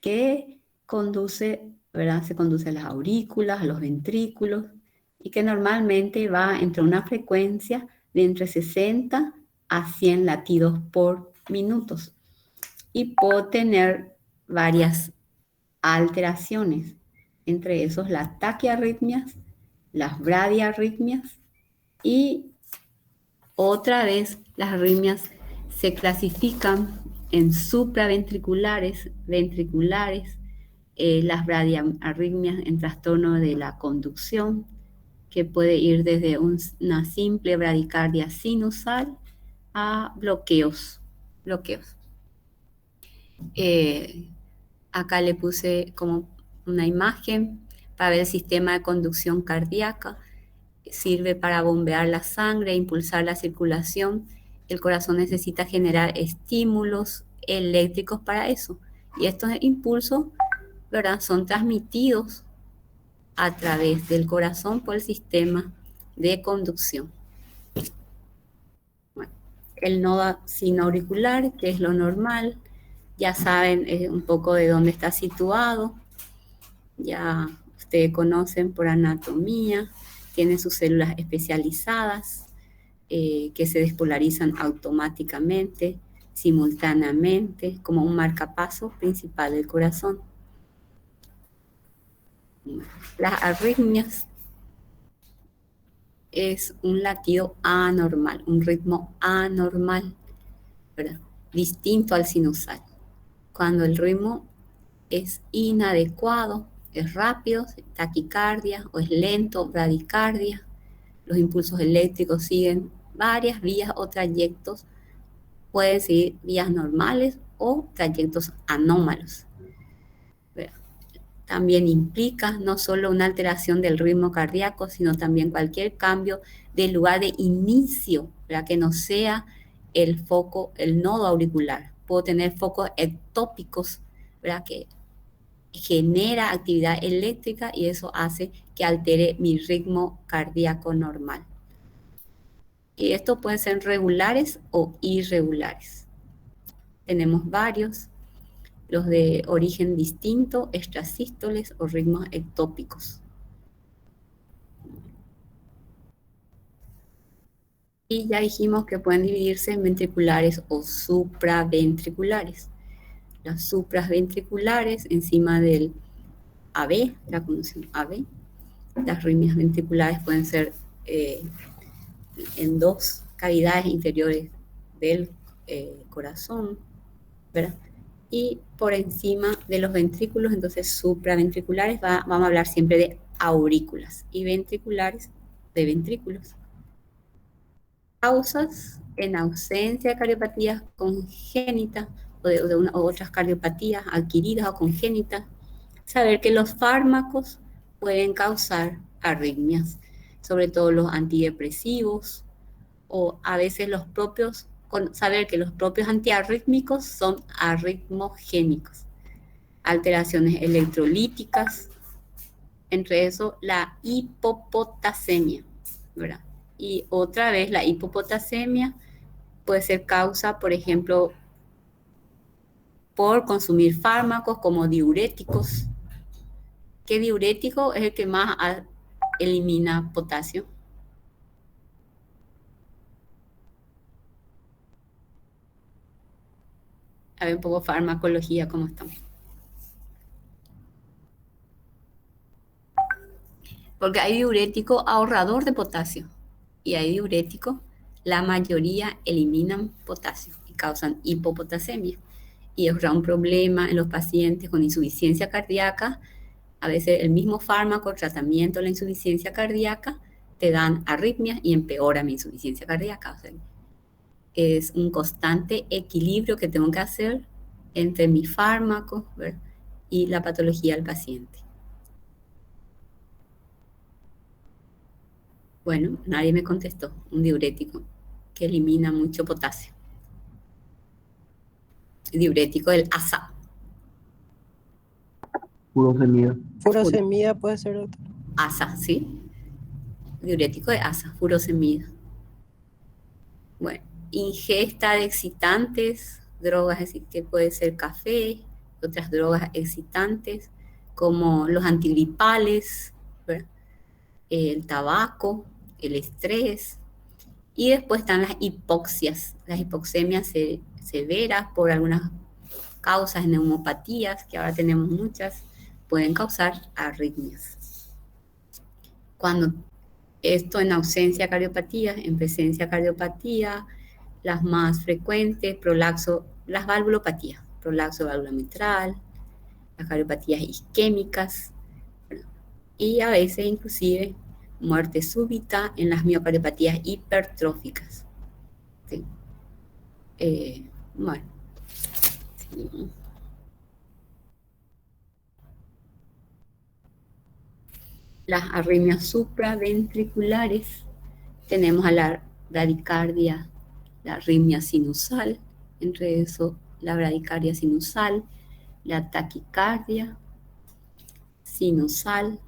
que conduce, ¿verdad? Se conduce a las aurículas, a los ventrículos, y que normalmente va entre una frecuencia de entre 60 a 100 latidos por minutos. Y puede tener varias alteraciones, entre esos las taquiarritmias, las bradiarritmias y otra vez las arritmias se clasifican en supraventriculares, ventriculares, las bradiarritmias en trastorno de la conducción, que puede ir desde una simple bradicardia sinusal a bloqueos. Acá le puse como una imagen para ver el sistema de conducción cardíaca. Sirve para bombear la sangre, impulsar la circulación. El corazón necesita generar estímulos eléctricos para eso. Y estos impulsos, ¿verdad?, son transmitidos a través del corazón por el sistema de conducción. Bueno, el nodo sinoauricular, que es lo normal, ya saben un poco de dónde está situado, ya ustedes conocen por anatomía, tiene sus células especializadas que se despolarizan automáticamente, simultáneamente, como un marcapaso principal del corazón. Las arritmias es un latido anormal, un ritmo anormal, ¿verdad?, distinto al sinusal. Cuando el ritmo es inadecuado, es rápido, taquicardia, o es lento, bradicardia. Los impulsos eléctricos siguen varias vías o trayectos, pueden seguir vías normales o trayectos anómalos. También implica no solo una alteración del ritmo cardíaco, sino también cualquier cambio del lugar de inicio, ¿verdad?, que no sea el foco, el nodo auricular. Puedo tener focos ectópicos, ¿verdad?, que genera actividad eléctrica y eso hace que altere mi ritmo cardíaco normal. Y esto puede ser regulares o irregulares. Tenemos varios, los de origen distinto, extrasístoles o ritmos ectópicos. Y ya dijimos que pueden dividirse en ventriculares o supraventriculares. Las supraventriculares encima del AB, la conducción AB. Las arritmias ventriculares pueden ser en dos cavidades inferiores del corazón, ¿verdad? Y por encima de los ventrículos, entonces supraventriculares, vamos a hablar siempre de aurículas, y ventriculares de ventrículos. Causas: en ausencia de cardiopatías congénitas o de otras cardiopatías adquiridas o congénitas, saber que los fármacos pueden causar arritmias, sobre todo los antidepresivos, o a veces saber que los propios antiarrítmicos son arritmogénicos. Alteraciones electrolíticas, entre eso la hipopotasemia, ¿verdad? Y otra vez la hipopotasemia puede ser causa, por ejemplo, por consumir fármacos como diuréticos. ¿Qué diurético es el que más elimina potasio? A ver un poco farmacología, ¿cómo estamos? Porque hay diurético ahorrador de potasio y hay diurético, la mayoría eliminan potasio y causan hipopotasemia. Y es un problema en los pacientes con insuficiencia cardíaca. A veces el mismo fármaco, tratamiento de la insuficiencia cardíaca, te dan arritmias y empeora mi insuficiencia cardíaca. O sea, es un constante equilibrio que tengo que hacer entre mis fármacos, ¿verdad?, y la patología del paciente. Bueno, nadie me contestó. Un diurético que elimina mucho potasio. Diurético del ASA. Furosemida. Furosemida puede ser, doctor. ASA, ¿sí? Diurético de ASA, furosemida. Bueno, ingesta de excitantes, drogas que puede ser café, otras drogas excitantes, como los antigripales, ¿verdad? El tabaco, el estrés. Y después están las hipoxias, las hipoxemias severas por algunas causas, neumopatías, que ahora tenemos muchas, pueden causar arritmias. Cuando esto en ausencia de cardiopatía, en presencia de cardiopatía, las más frecuentes, prolaxo, las valvulopatías, prolaxo de válvula mitral, las cardiopatías isquémicas, y a veces inclusive muerte súbita en las miocardiopatías hipertróficas. ¿Sí? Bueno. Sí. Las arritmias supraventriculares, tenemos a la bradicardia, la arritmia sinusal, entre eso la bradicardia sinusal, la taquicardia sinusal,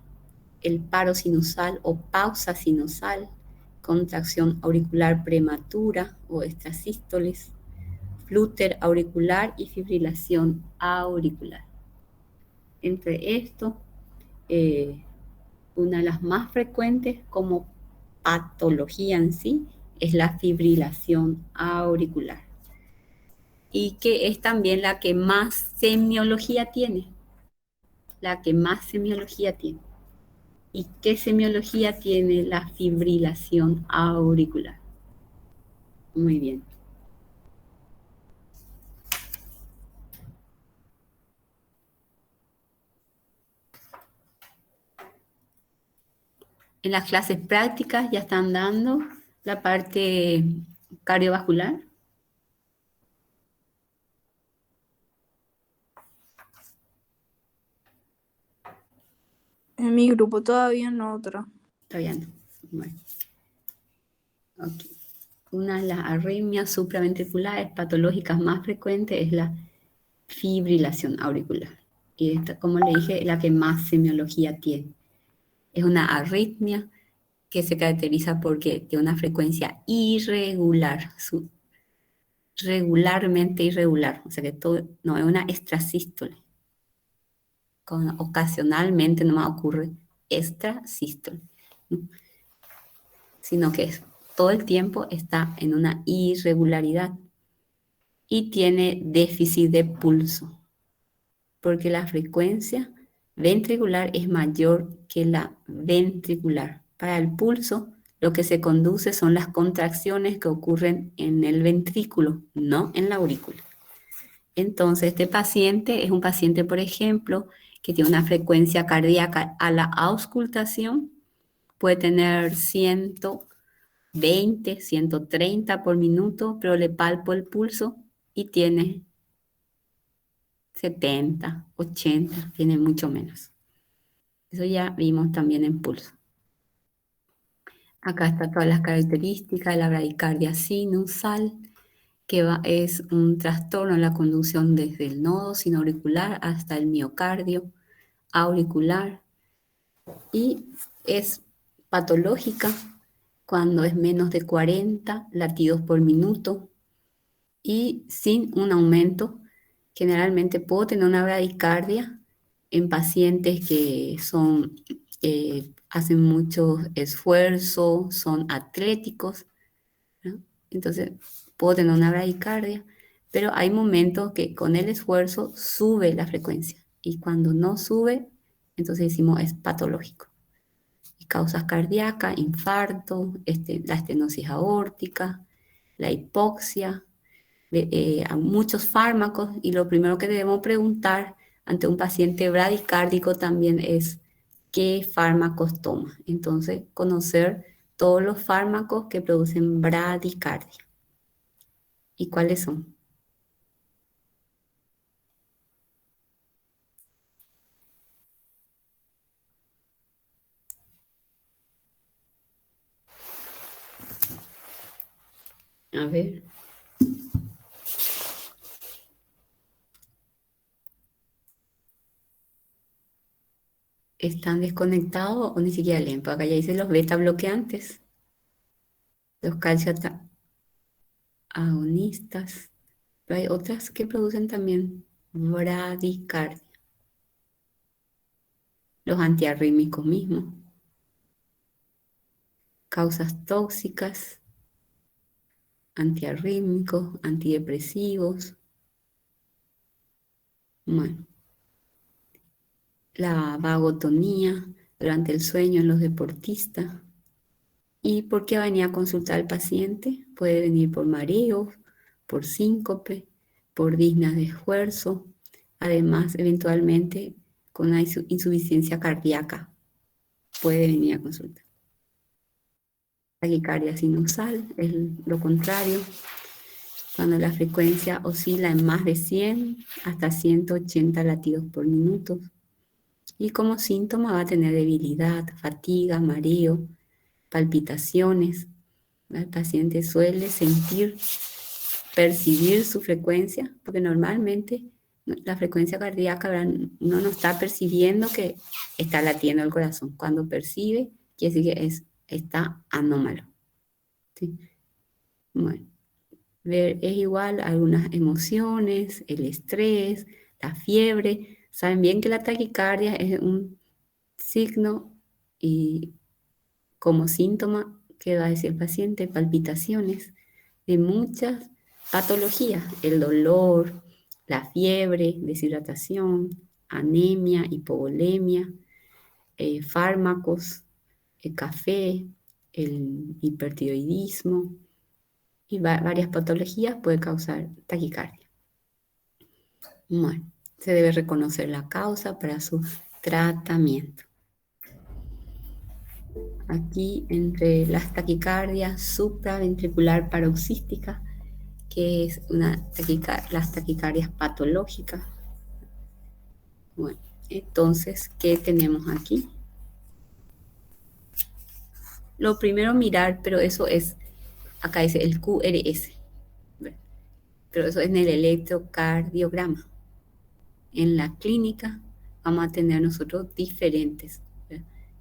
el paro sinusal o pausa sinusal, contracción auricular prematura o extrasístoles, flúter auricular y fibrilación auricular. Entre esto, una de las más frecuentes como patología en sí es la fibrilación auricular, y que es también la que más semiología tiene. La que más semiología tiene. ¿Y qué semiología tiene la fibrilación auricular? Muy bien. En las clases prácticas ya están dando la parte cardiovascular. En mi grupo todavía no, otra. Todavía no. Bueno. Okay. Una de las arritmias supraventriculares patológicas más frecuentes es la fibrilación auricular. Y esta, como le dije, es la que más semiología tiene. Es una arritmia que se caracteriza porque tiene una frecuencia irregular, regularmente irregular, o sea que todo, no es una extrasístole. Ocasionalmente nomás ocurre extrasístole, ¿no? Sino que todo el tiempo está en una irregularidad y tiene déficit de pulso, porque la frecuencia ventricular es mayor que la ventricular. Para el pulso, lo que se conduce son las contracciones que ocurren en el ventrículo, no en la aurícula. Entonces, este paciente es un paciente, por ejemplo, que tiene una frecuencia cardíaca a la auscultación, puede tener 120, 130 por minuto, pero le palpo el pulso y tiene 70, 80, tiene mucho menos. Eso ya vimos también en pulso. Acá están todas las características de la bradicardia sinusal, que es un trastorno en la conducción desde el nodo sinoauricular hasta el miocardio auricular, y es patológica cuando es menos de 40 latidos por minuto y sin un aumento. Generalmente puedo tener una bradicardia en pacientes que hacen mucho esfuerzo, son atléticos, ¿no? Entonces puedo tener una bradicardia, pero hay momentos que con el esfuerzo sube la frecuencia, y cuando no sube, entonces decimos es patológico. Y causas cardíacas, infarto, la estenosis aórtica, la hipoxia, a muchos fármacos, y lo primero que debemos preguntar ante un paciente bradicárdico también es qué fármacos toma. Entonces, conocer todos los fármacos que producen bradicardia y cuáles son. A ver. ¿Están desconectados o ni siquiera leen? Porque acá ya dice los beta bloqueantes, los calcio agonistas. Pero hay otras que producen también bradicardia. Los antiarrítmicos mismos. Causas tóxicas, antiarrítmicos, antidepresivos. Bueno, la vagotonía durante el sueño en los deportistas. ¿Y por qué venía a consultar al paciente? Puede venir por mareos, por síncope, por disnas de esfuerzo, además eventualmente con una insuficiencia cardíaca. Puede venir a consultar. Taquicardia sinusal es lo contrario, cuando la frecuencia oscila en más de 100 hasta 180 latidos por minuto. Y como síntoma va a tener debilidad, fatiga, mareo, palpitaciones. El paciente suele percibir su frecuencia, porque normalmente la frecuencia cardíaca, ¿verdad? Uno no está percibiendo que está latiendo el corazón. Cuando percibe, quiere decir que está anómalo. ¿Sí? Bueno, es igual a algunas emociones, el estrés, la fiebre. Saben bien que la taquicardia es un signo y como síntoma que va a decir el paciente, palpitaciones de muchas patologías, el dolor, la fiebre, deshidratación, anemia, hipovolemia, fármacos, el café, el hipertiroidismo y varias patologías puede causar taquicardia. Bueno, se debe reconocer la causa para su tratamiento. Aquí entre las taquicardias supraventricular paroxística, que es las taquicardias patológicas. Bueno, entonces, ¿qué tenemos aquí? Lo primero mirar, pero eso es, acá dice el QRS, pero eso es en el electrocardiograma. En la clínica vamos a tener nosotros diferentes.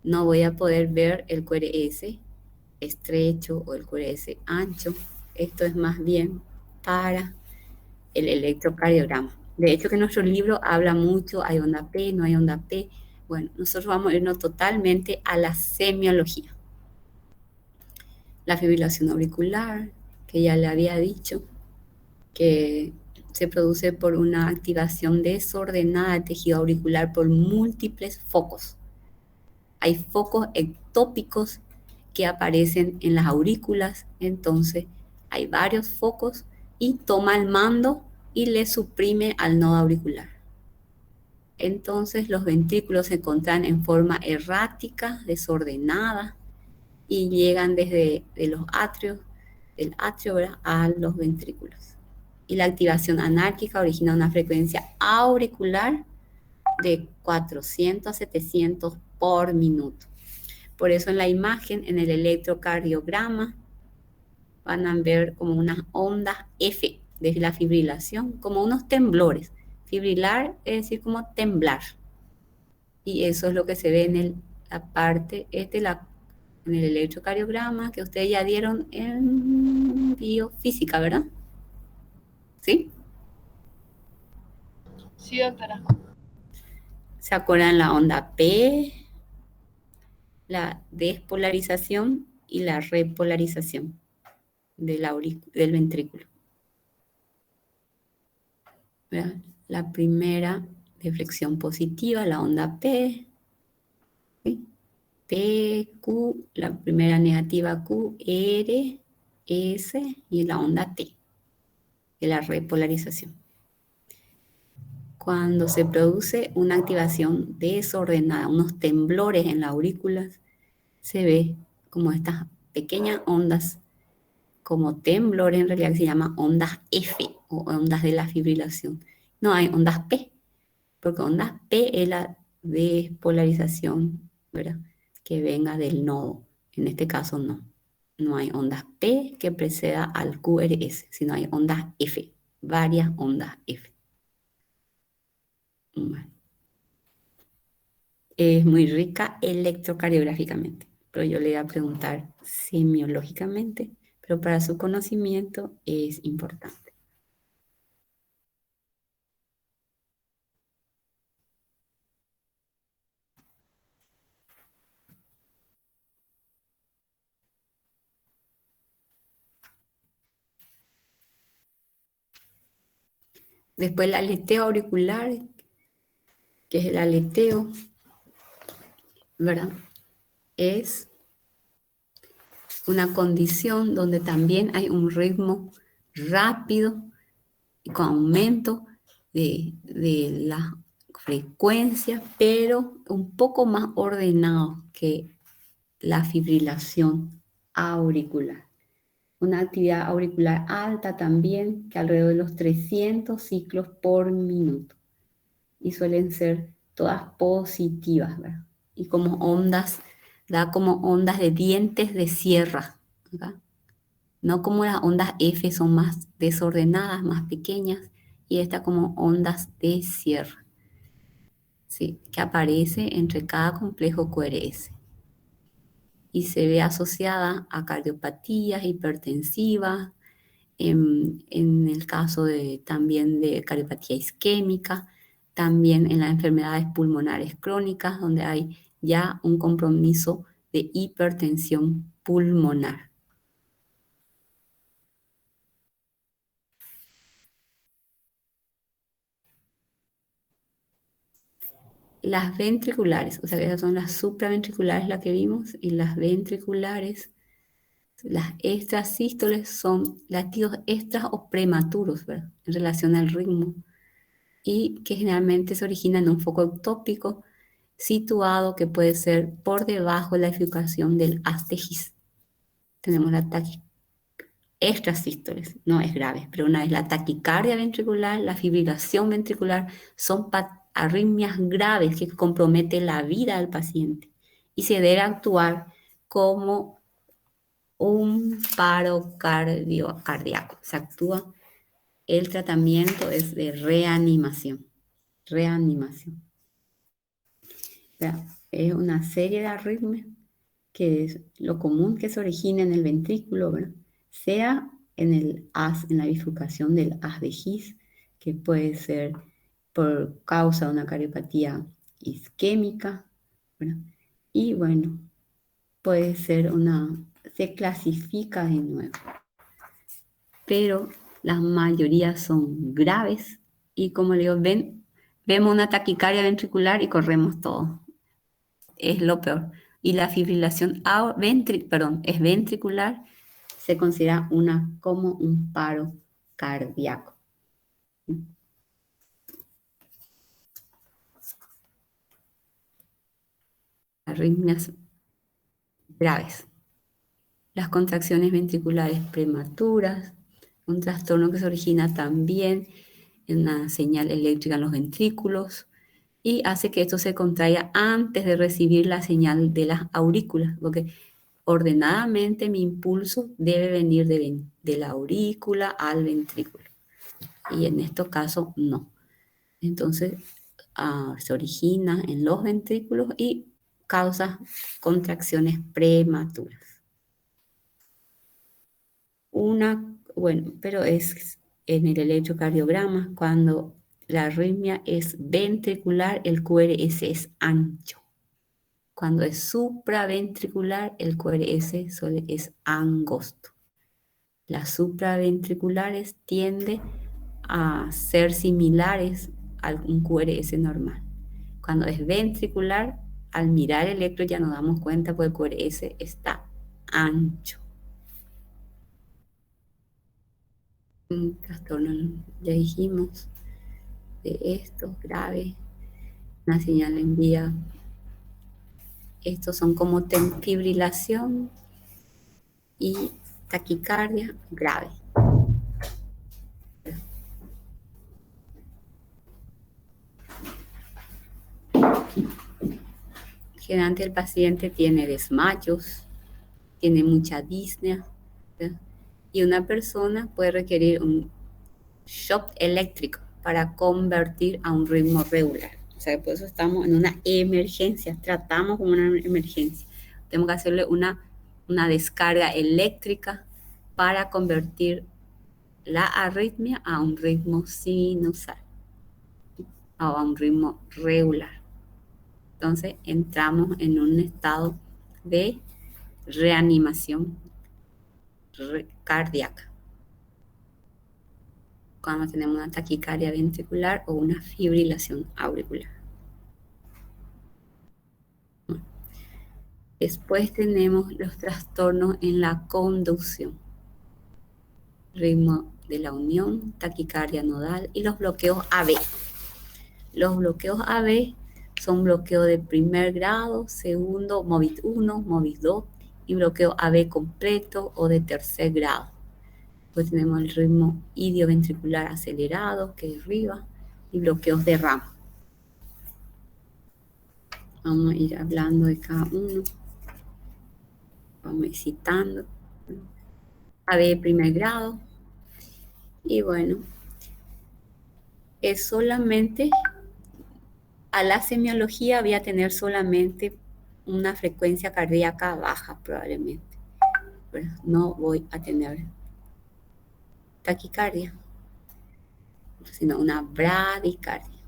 No voy a poder ver el QRS estrecho o el QRS ancho. Esto es más bien para el electrocardiograma. De hecho que nuestro libro habla mucho, hay onda P, no hay onda P. Bueno, nosotros vamos a irnos totalmente a la semiología. La fibrilación auricular, que ya le había dicho, que se produce por una activación desordenada del tejido auricular por múltiples focos. Hay focos ectópicos que aparecen en las aurículas, entonces hay varios focos y toma el mando y le suprime al nodo auricular. Entonces los ventrículos se encuentran en forma errática, desordenada y llegan desde los atrios, del atrio, ¿verdad?, a los ventrículos. Y la activación anárquica origina una frecuencia auricular de 400 a 700 por minuto. Por eso en la imagen, en el electrocardiograma, van a ver como unas ondas F de la fibrilación, como unos temblores. Fibrilar es decir como temblar. Y eso es lo que se ve en la parte, en el electrocardiograma que ustedes ya dieron en biofísica, ¿verdad? ¿Sí? Sí, doctora. ¿Se acuerdan la onda P, la despolarización y la repolarización del ventrículo? ¿Verdad? La primera de flexión positiva, la onda P, ¿sí? P, Q, la primera negativa Q, R, S y la onda T, de la repolarización. Cuando se produce una activación desordenada, unos temblores en las aurículas, se ve como estas pequeñas ondas, como temblores, en realidad se llama ondas F o ondas de la fibrilación. No hay ondas P, porque ondas P es la despolarización, ¿verdad?, que venga del nodo. En este caso no No hay ondas P que preceda al QRS, sino hay ondas F, varias ondas F. Bueno. Es muy rica electrocardiográficamente, pero yo le voy a preguntar semiológicamente, pero para su conocimiento es importante. Después el aleteo auricular, que es el aleteo, ¿verdad? Es una condición donde también hay un ritmo rápido y con aumento de la frecuencia, pero un poco más ordenado que la fibrilación auricular. Una actividad auricular alta también, que alrededor de los 300 ciclos por minuto. Y suelen ser todas positivas, ¿verdad? Y como ondas, da como ondas de dientes de sierra, ¿verdad? No como las ondas F, son más desordenadas, más pequeñas, y esta como ondas de sierra, ¿sí? Que aparece entre cada complejo QRS. Y se ve asociada a cardiopatías hipertensivas, en el caso también de cardiopatía isquémica, también en las enfermedades pulmonares crónicas, donde hay ya un compromiso de hipertensión pulmonar. Las ventriculares, o sea que esas son las supraventriculares las que vimos, y las ventriculares, las extrasístoles son latidos extras o prematuros, ¿verdad? En relación al ritmo, y que generalmente se originan en un foco ectópico situado que puede ser por debajo de la edificación del haz de His. Tenemos la extrasístoles, no es grave, pero una vez la taquicardia ventricular, la fibrilación ventricular, son arritmias graves que comprometen la vida del paciente y se debe actuar como un paro cardíaco. Se actúa, el tratamiento es de reanimación. Reanimación. Es una serie de arritmias que es lo común que se origina en el ventrículo, ¿verdad? Sea en el haz, en la bifurcación del haz de His, que puede ser por causa de una cardiopatía isquémica, ¿verdad? Y bueno, puede ser se clasifica de nuevo, pero la mayoría son graves y como le digo, vemos una taquicardia ventricular y corremos todo. Es lo peor. Y la fibrilación es ventricular, se considera como un paro cardíaco. Arritmias graves. Las contracciones ventriculares prematuras, un trastorno que se origina también en una señal eléctrica en los ventrículos y hace que esto se contraiga antes de recibir la señal de las aurículas, porque ordenadamente mi impulso debe venir de la aurícula al ventrículo. Y en estos casos no. Entonces se origina en los ventrículos y causa contracciones prematuras. Pero es en el electrocardiograma, cuando la arritmia es ventricular, el QRS es ancho. Cuando es supraventricular, el QRS es angosto. Las supraventriculares tienden a ser similares a un QRS normal. Cuando es ventricular, al mirar el electro ya nos damos cuenta que el QRS está ancho. Un trastorno, ya dijimos, de esto, grave, una señal en vía. Estos son como fibrilación y taquicardia grave. Generalmente el paciente tiene desmayos, tiene mucha disnea, ¿verdad? Y una persona puede requerir un shock eléctrico para convertir a un ritmo regular. O sea, por eso estamos en una emergencia, tratamos como una emergencia. Tenemos que hacerle una descarga eléctrica para convertir la arritmia a un ritmo sinusal o a un ritmo regular. Entonces entramos en un estado de reanimación cardíaca cuando tenemos una taquicardia ventricular o una fibrilación auricular. Después tenemos los trastornos en la conducción, ritmo de la unión, taquicardia nodal y los bloqueos AB. Los bloqueos AB son bloqueo de primer grado, segundo, MOVID 1, MOVID 2 y bloqueo AB completo o de tercer grado. Pues tenemos el ritmo idioventricular acelerado, que es arriba, y bloqueos de rama. Vamos a ir hablando de cada uno. Vamos a ir citando. AB de primer grado. Y bueno, es solamente, a la semiología voy a tener solamente una frecuencia cardíaca baja probablemente. Pero no voy a tener taquicardia, sino una bradicardia.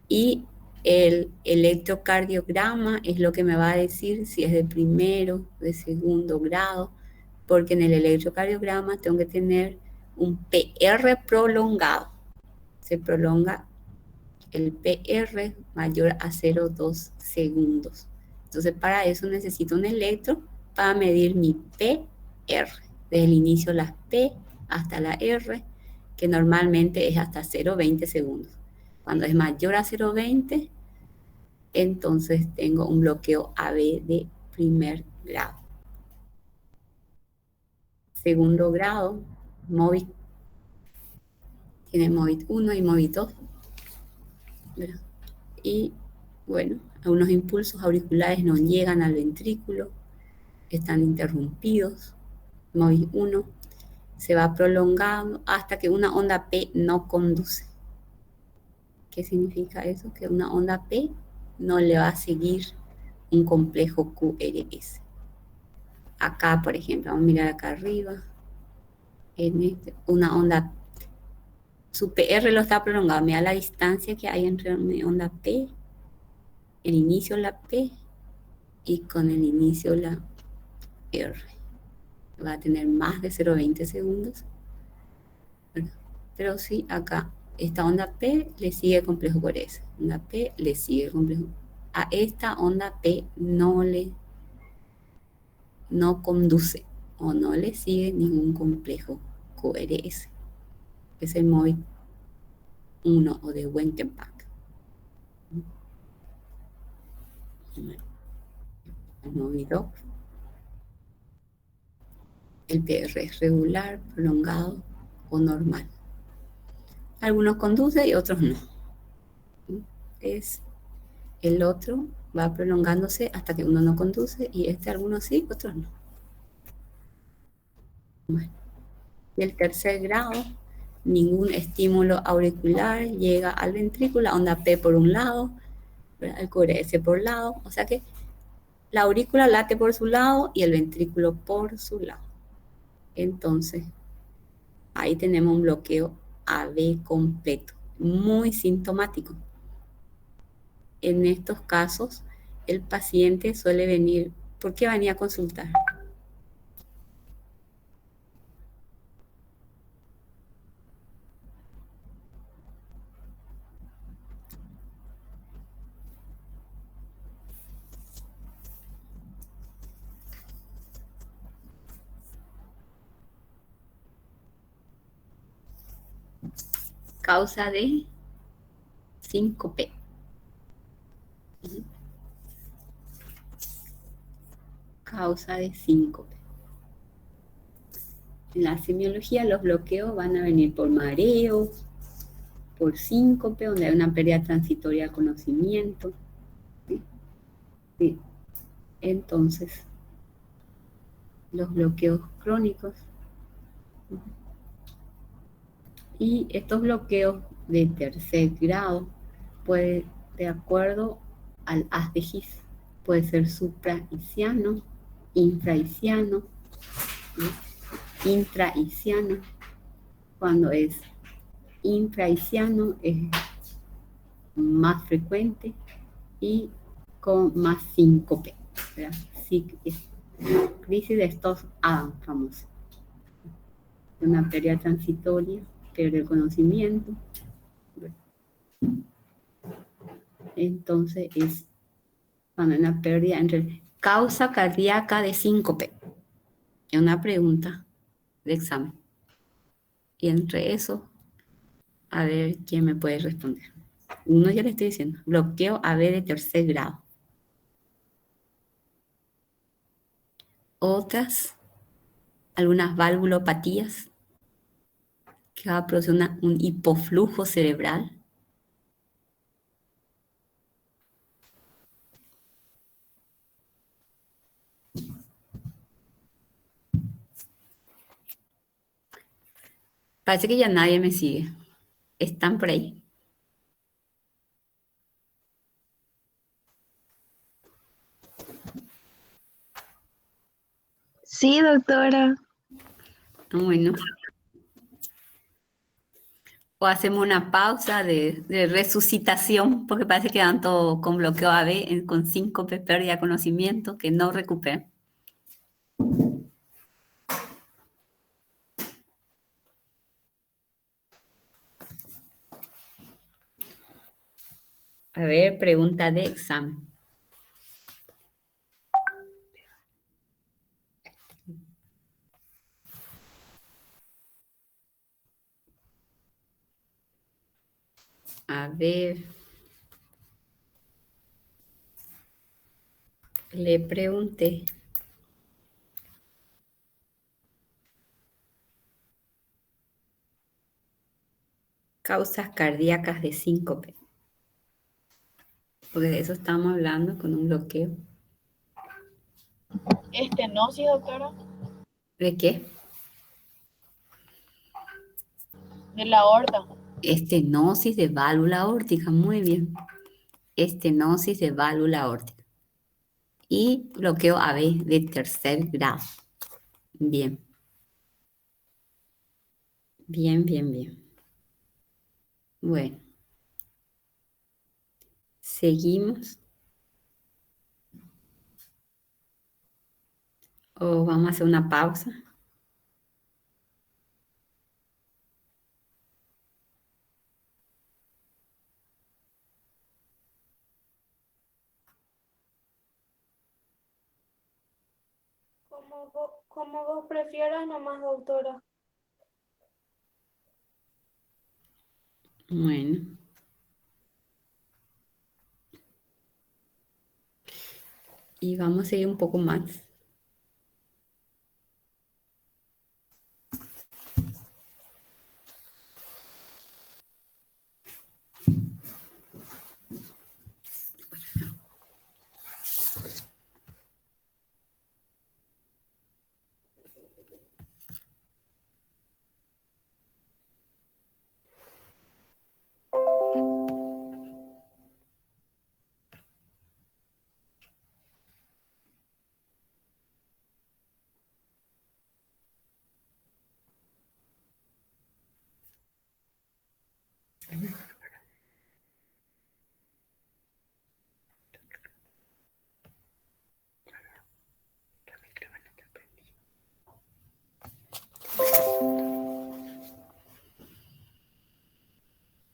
Y el electrocardiograma es lo que me va a decir si es de primero, de segundo grado, porque en el electrocardiograma tengo que tener un PR prolongado. Se prolonga el PR mayor a 0,2 segundos. Entonces para eso necesito un electro para medir mi PR. Desde el inicio las P hasta la R, que normalmente es hasta 0,20 segundos. Cuando es mayor a 0,20, entonces tengo un bloqueo AB de primer grado. Segundo grado, MOVID. Tiene MOVID 1 y MOVID 2. ¿Verdad? Y bueno, algunos impulsos auriculares no llegan al ventrículo, están interrumpidos. MOVID 1 se va prolongando hasta que una onda P no conduce. ¿Qué significa eso? Que una onda P no le va a seguir un complejo QRS. Acá, por ejemplo, vamos a mirar acá arriba. Una onda, su PR lo está prolongando. Mira la distancia que hay entre una onda P, el inicio de la P y con el inicio de la R. Va a tener más de 0,20 segundos. Pero sí, acá, esta onda P le sigue complejo QRS. Onda P le sigue complejo. A esta onda P no conduce o no le sigue ningún complejo QRS. Es el MOVID 1 o de Wengenbach. El MOVID 2. El PR es regular, prolongado o normal. Algunos conducen y otros no. El otro va prolongándose hasta que uno no conduce y algunos sí, otros no. Bueno. Y el tercer grado, ningún estímulo auricular llega al ventrículo, onda P por un lado, el QRS por lado, o sea que la aurícula late por su lado y el ventrículo por su lado. Entonces, ahí tenemos un bloqueo AB completo, muy sintomático. En estos casos, el paciente suele venir, ¿por qué venía a consultar? Causa de síncope. Causa de síncope. En la semiología los bloqueos van a venir por mareo, por síncope, donde hay una pérdida transitoria de conocimiento. ¿Sí? Sí. Entonces, los bloqueos crónicos. Y estos bloqueos de tercer grado, puede, de acuerdo al haz de His, puede ser supraisiano, infraisiano, intraisiano. Cuando es infraisiano es más frecuente y con más síncope, ¿verdad? Sí, crisis de Stokes-Adams famosa. Una pérdida transitoria, pierde el conocimiento. Entonces es cuando hay una pérdida entre causa cardíaca de síncope. Es una pregunta de examen. Y entre eso, a ver quién me puede responder. Uno ya le estoy diciendo, bloqueo AB de tercer grado. Otras, algunas valvulopatías que va a producir un hipoflujo cerebral. Parece que ya nadie me sigue. ¿Están por ahí? Sí, doctora. Bueno. O hacemos una pausa de resucitación, porque parece que van todos con bloqueo AB, con síncope, pérdida de conocimiento, que no recuperan. A ver, pregunta de examen. A ver. Le pregunté. Causas cardíacas de síncope. Porque de eso estamos hablando con un bloqueo. Estenosis, doctora, ¿De qué? de la aorta. Estenosis de válvula aórtica. Muy bien. Estenosis de válvula aórtica. Y bloqueo AB de tercer grado. Bien. Bien, bien, bien. Bueno. Seguimos. O vamos a hacer una pausa. Como vos prefieras nomás, doctora. Bueno. Y vamos a seguir un poco más.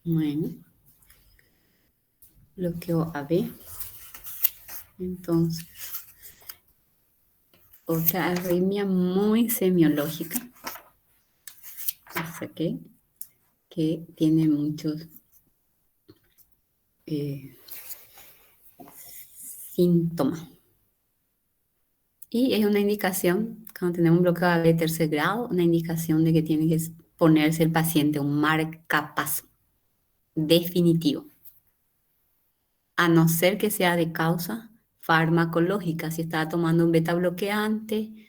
Bueno. Bloqueo AB. Entonces, otra arritmia muy semiológica. Esa que tiene muchos síntomas. Y es una indicación, cuando tenemos un bloqueo AB de tercer grado, una indicación de que tiene que ponerse el paciente un marcapaso definitivo. A no ser que sea de causa farmacológica. Si estaba tomando un beta bloqueante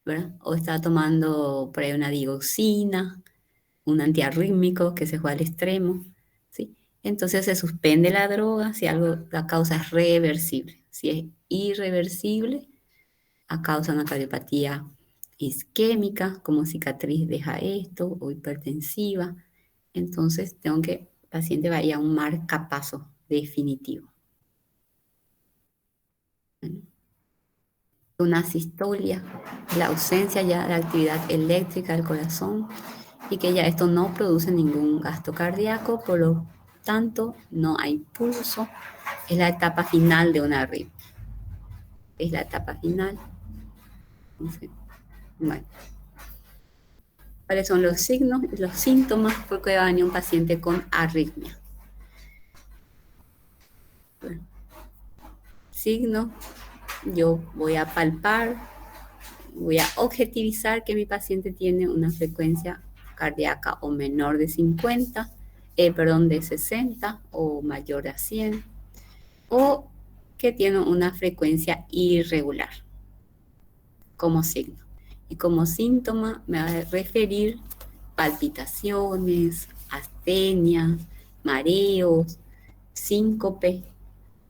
¿verdad? O está tomando por ahí una digoxina, un antiarrítmico que se fue al extremo, ¿sí? Entonces se suspende la droga si la causa es reversible. Si es irreversible, a causa de una cardiopatía isquémica, como cicatriz deja esto, o hipertensiva. Entonces tengo que el paciente vaya a un marcapaso definitivo. Una sistolia, la ausencia ya de actividad eléctrica del corazón y que ya esto no produce ningún gasto cardíaco, por lo tanto no hay pulso. Es la etapa final de una arritmia. Es la etapa final. Entonces, bueno. ¿Cuáles son los signos y los síntomas? Porque va a venir un paciente con arritmia. Bueno. Signo, yo voy a palpar, voy a objetivizar que mi paciente tiene una frecuencia cardíaca o menor de 50, de 60 o mayor a 100, o que tiene una frecuencia irregular como signo. Y como síntoma me va a referir palpitaciones, astenia, mareos, síncope,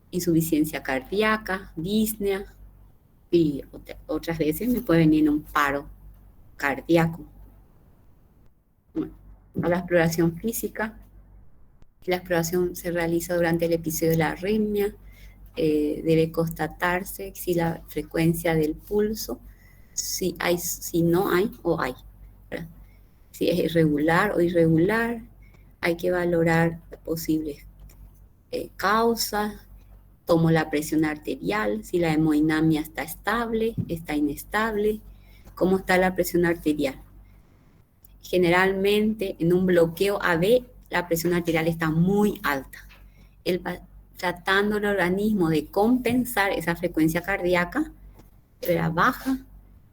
insuficiencia cardíaca, disnea, y otras veces me puede venir un paro cardíaco. Bueno, a la exploración física. La exploración se realiza durante el episodio de la arritmia. Debe constatarse si la frecuencia del pulso, si no hay o hay, ¿verdad? Si es irregular o irregular, hay que valorar posibles causas. Tomo la presión arterial, si la hemodinamia está estable, está inestable, cómo está la presión arterial. Generalmente en un bloqueo AB la presión arterial está muy alta. Tratando el organismo de compensar esa frecuencia cardíaca, era baja,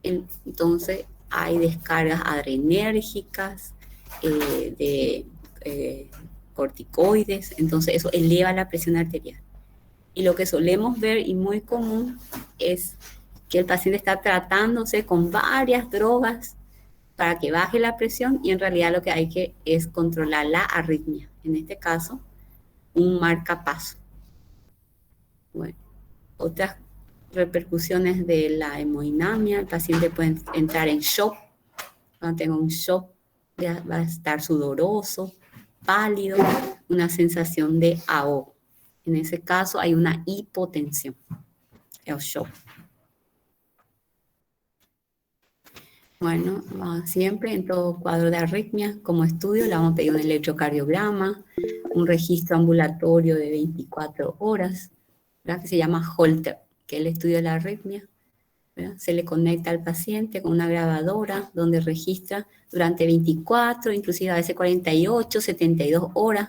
entonces hay descargas adrenérgicas, de corticoides, entonces eso eleva la presión arterial. Y lo que solemos ver y muy común es que el paciente está tratándose con varias drogas para que baje la presión y en realidad lo que hay que es controlar la arritmia. En este caso, un marcapaso. Bueno, otras repercusiones de la hemodinamia, el paciente puede entrar en shock. Cuando tenga un shock, va a estar sudoroso, pálido, una sensación de ahogo. En ese caso hay una hipotensión, el shock. Bueno, siempre en todo cuadro de arritmia, como estudio, le vamos a pedir un electrocardiograma, un registro ambulatorio de 24 horas, ¿verdad? Que se llama Holter, que es el estudio de la arritmia, ¿verdad? Se le conecta al paciente con una grabadora donde registra durante 24, inclusive a veces 48, 72 horas,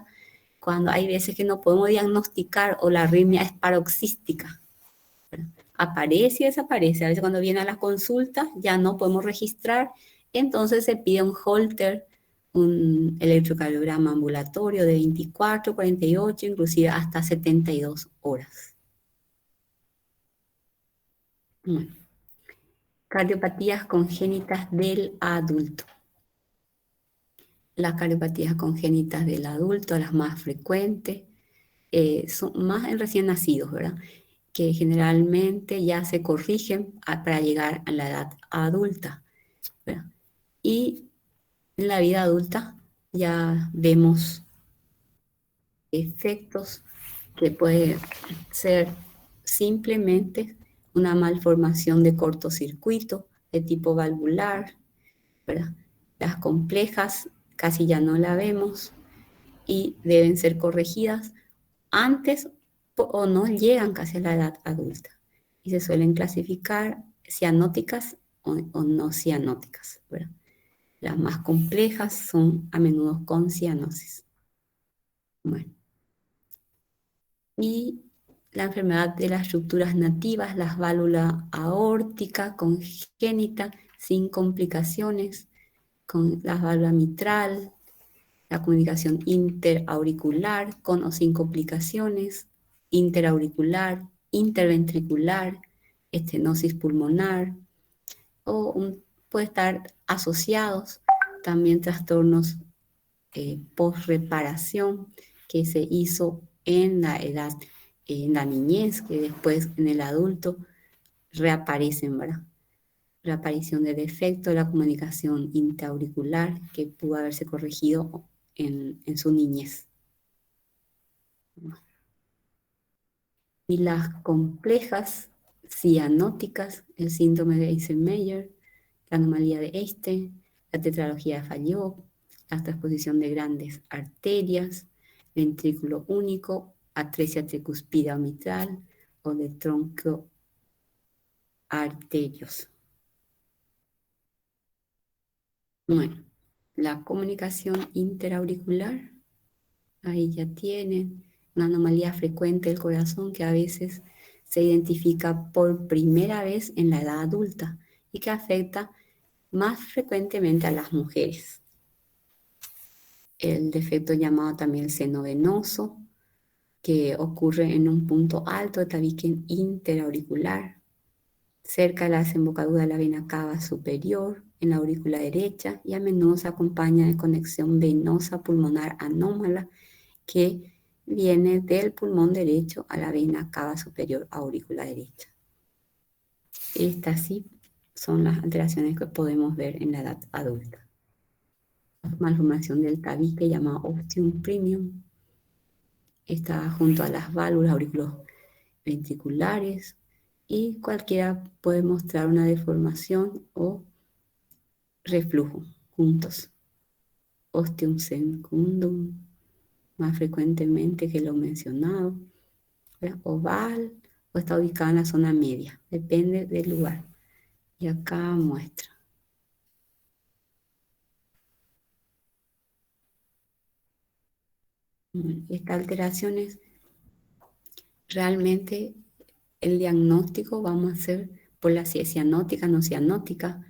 cuando hay veces que no podemos diagnosticar o la arritmia es paroxística, ¿verdad? Aparece y desaparece. A veces cuando viene a las consultas ya no podemos registrar, entonces se pide un Holter, un electrocardiograma ambulatorio de 24, 48, inclusive hasta 72 horas. Bueno. Cardiopatías congénitas del adulto. Las cardiopatías congénitas del adulto, las más frecuentes, son más en recién nacidos, ¿verdad? Que generalmente ya se corrigen para llegar a la edad adulta, ¿verdad? Y en la vida adulta ya vemos efectos que pueden ser simplemente una malformación de cortocircuito de tipo valvular, ¿verdad? Las complejas casi ya no la vemos y deben ser corregidas antes o no llegan casi a la edad adulta. Y se suelen clasificar cianóticas o no cianóticas, ¿verdad? Las más complejas son a menudo con cianosis. Bueno. Y la enfermedad de las estructuras nativas, las válvulas aórtica congénita sin complicaciones, con la válvula mitral, la comunicación interauricular con o sin complicaciones, interauricular, interventricular, estenosis pulmonar, o un puede estar asociados también trastornos post-reparación que se hizo en la edad, en la niñez, que después en el adulto reaparecen, ¿verdad? Reaparición de defecto de la comunicación intraauricular que pudo haberse corregido en su niñez. Y las complejas cianóticas, el síndrome de Eisenmenger, la anomalía de Einstein, la tetralogía de Fallot, la transposición de grandes arterias, ventrículo único, atresia tricuspida mitral o de tronco arterios. Bueno, la comunicación interauricular, ahí ya tienen una anomalía frecuente del corazón que a veces se identifica por primera vez en la edad adulta y que afecta más frecuentemente a las mujeres. El defecto llamado también seno venoso, que ocurre en un punto alto de tabique interauricular, cerca de la desembocadura de la vena cava superior, en la aurícula derecha, y a menudo se acompaña de conexión venosa pulmonar anómala que viene del pulmón derecho a la vena cava superior aurícula derecha. Estas sí son las alteraciones que podemos ver en la edad adulta. Malformación del tabique llamada ostium premium está junto a las válvulas auriculoventriculares y cualquiera puede mostrar una deformación o reflujo juntos. Ostium secundum, más frecuentemente que lo mencionado, ¿verdad? Oval o está ubicada en la zona media, depende del lugar. Y acá muestra. Estas alteraciones, realmente el diagnóstico vamos a hacer por la cianótica, no cianótica,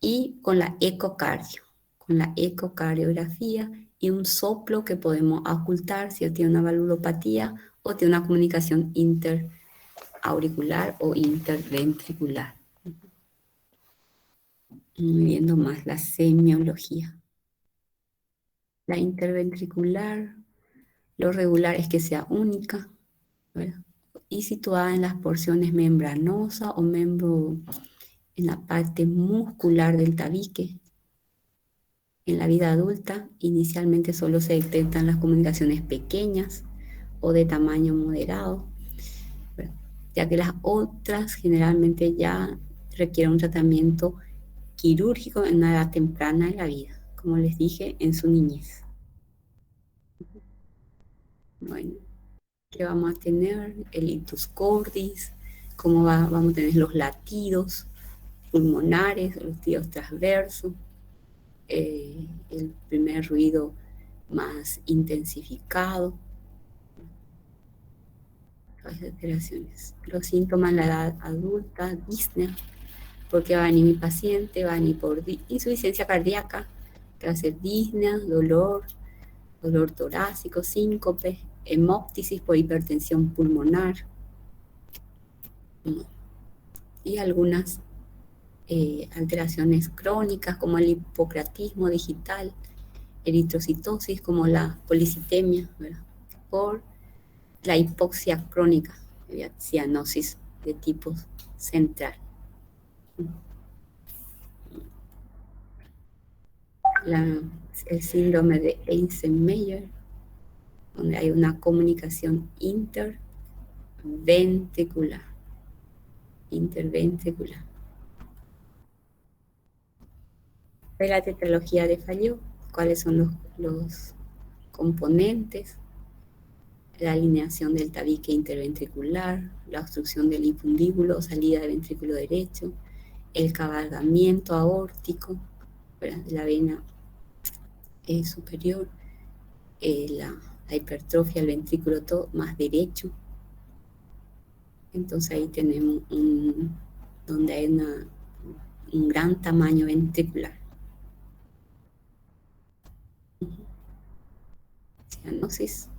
y con la ecocardio, con la ecocardiografía y un soplo que podemos ocultar si tiene una valvulopatía o tiene una comunicación interauricular o interventricular. Viendo más la semiología. La interventricular, lo regular es que sea única, ¿verdad? Y situada en las porciones membranosas o en la parte muscular del tabique. En la vida adulta, inicialmente solo se detectan las comunicaciones pequeñas o de tamaño moderado, ¿verdad? Ya que las otras generalmente ya requieren un tratamiento quirúrgico en una edad temprana de la vida, como les dije, en su niñez. Bueno, ¿qué vamos a tener? El ictus cordis, vamos a tener los latidos pulmonares, los latidos transversos, el primer ruido más intensificado, las alteraciones. Los síntomas en la edad adulta, disnea, porque va a venir mi paciente, va a venir por insuficiencia cardíaca, que va a ser disnea, dolor torácico, síncope, hemóptisis por hipertensión pulmonar, y algunas alteraciones crónicas como el hipocratismo digital, eritrocitosis como la policitemia, ¿verdad? Por la hipoxia crónica, cianosis de tipo central. El síndrome de Eisenmenger, donde hay una comunicación interventricular. De la tetralogía de Fallot, cuáles son los componentes, la alineación del tabique interventricular, la obstrucción del infundíbulo, salida del ventrículo derecho, el cabalgamiento aórtico, ¿verdad? De la vena superior, la hipertrofia del ventrículo más derecho. Entonces ahí tenemos donde hay un gran tamaño ventricular. Cianosis,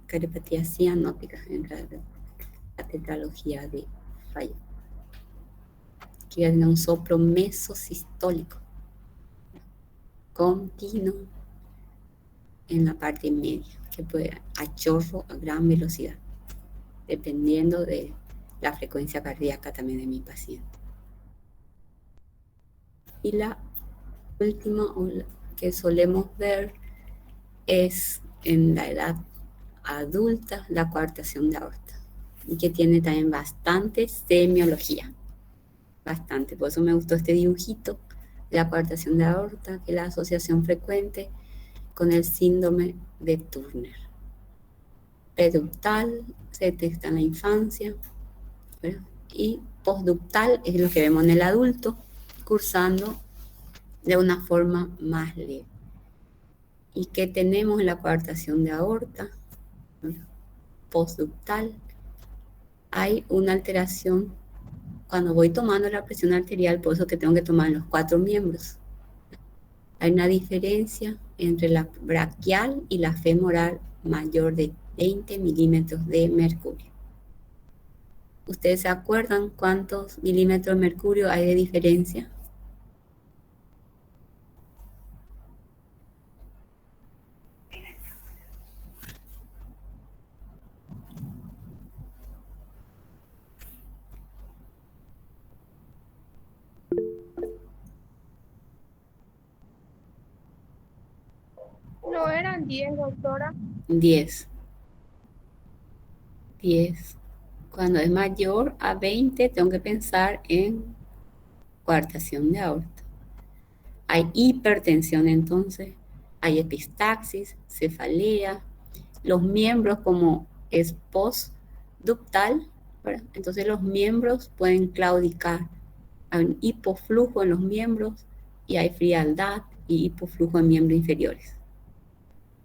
cardiopatía cianótica en la tetralogía de Fallot. que tenga un soplo mesosistólico continuo en la parte media, que puede a chorro a gran velocidad, dependiendo de la frecuencia cardíaca también de mi paciente. Y la última que solemos ver es en la edad adulta la coartación de aorta, y que tiene también bastante semiología, bastante. Por eso me gustó este dibujito de la coartación de aorta, que es la asociación frecuente con el síndrome de Turner. Preductal se detecta en la infancia, ¿verdad? Y postductal es lo que vemos en el adulto, cursando de una forma más leve. ¿Y qué tenemos en la coartación de aorta? Postductal. Hay una alteración cuando voy tomando la presión arterial, por eso que tengo que tomar los 4 miembros. Hay una diferencia entre la braquial y la femoral mayor de 20 milímetros de mercurio. ¿Ustedes se acuerdan cuántos milímetros de mercurio hay de diferencia? No eran 10, doctora. 10. 10. Cuando es mayor a 20, tengo que pensar en coartación de aorta. Hay hipertensión entonces, hay epistaxis, cefalea, los miembros como es postductal, ¿verdad? Entonces los miembros pueden claudicar. Hay un hipoflujo en los miembros y hay frialdad y hipoflujo en miembros inferiores.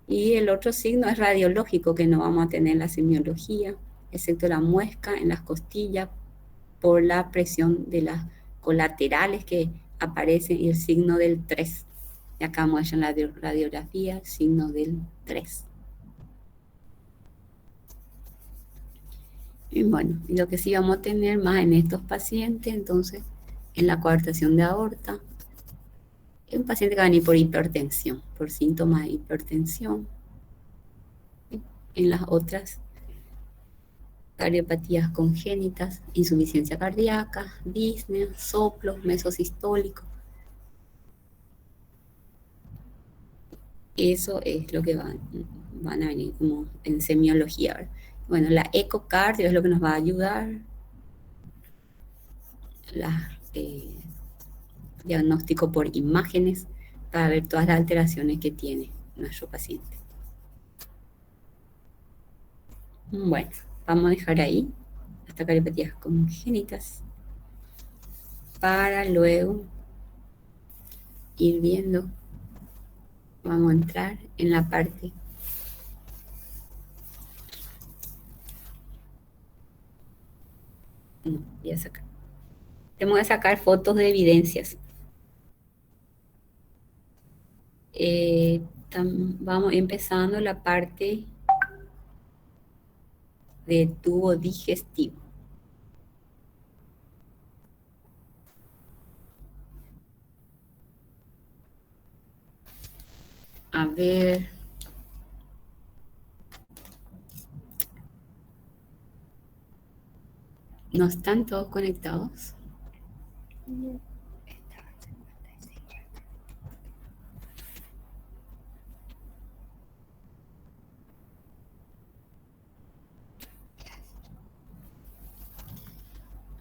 Y el otro signo es radiológico, que no vamos a tener en la semiología, excepto la muesca en las costillas por la presión de las colaterales que aparecen y el signo del 3. Y acá muestran la radiografía, el signo del 3. Y bueno, lo que sí vamos a tener más en estos pacientes, entonces, en la coartación de aorta, es un paciente que va a venir por hipertensión, por síntomas de hipertensión. En las otras, cardiopatías congénitas, insuficiencia cardíaca, disnea, soplos, mesosistólicos. Eso es lo que van a venir como en semiología, ¿verdad? Bueno, la ecocardio es lo que nos va a ayudar. Diagnóstico por imágenes para ver todas las alteraciones que tiene nuestro paciente. Bueno, vamos a dejar ahí hasta cardiopatías congénitas para luego ir viendo. Vamos a entrar en la parte voy a sacar. Tenemos que sacar fotos de evidencias. Vamos empezando la parte de tubo digestivo. A ver. ¿No están todos conectados?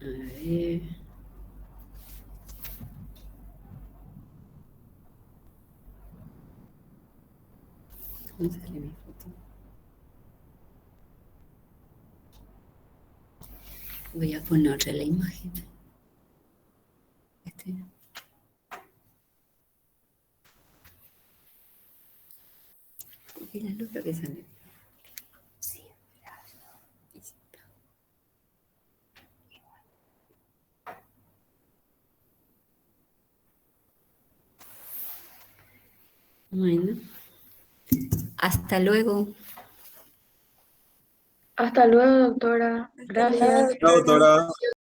A ver. ¿Cómo sale mi foto? Voy a ponerle la imagen. Y la luz lo que sale. Sí, bueno, hasta luego. Hasta luego, doctora. Gracias. Chao, doctora.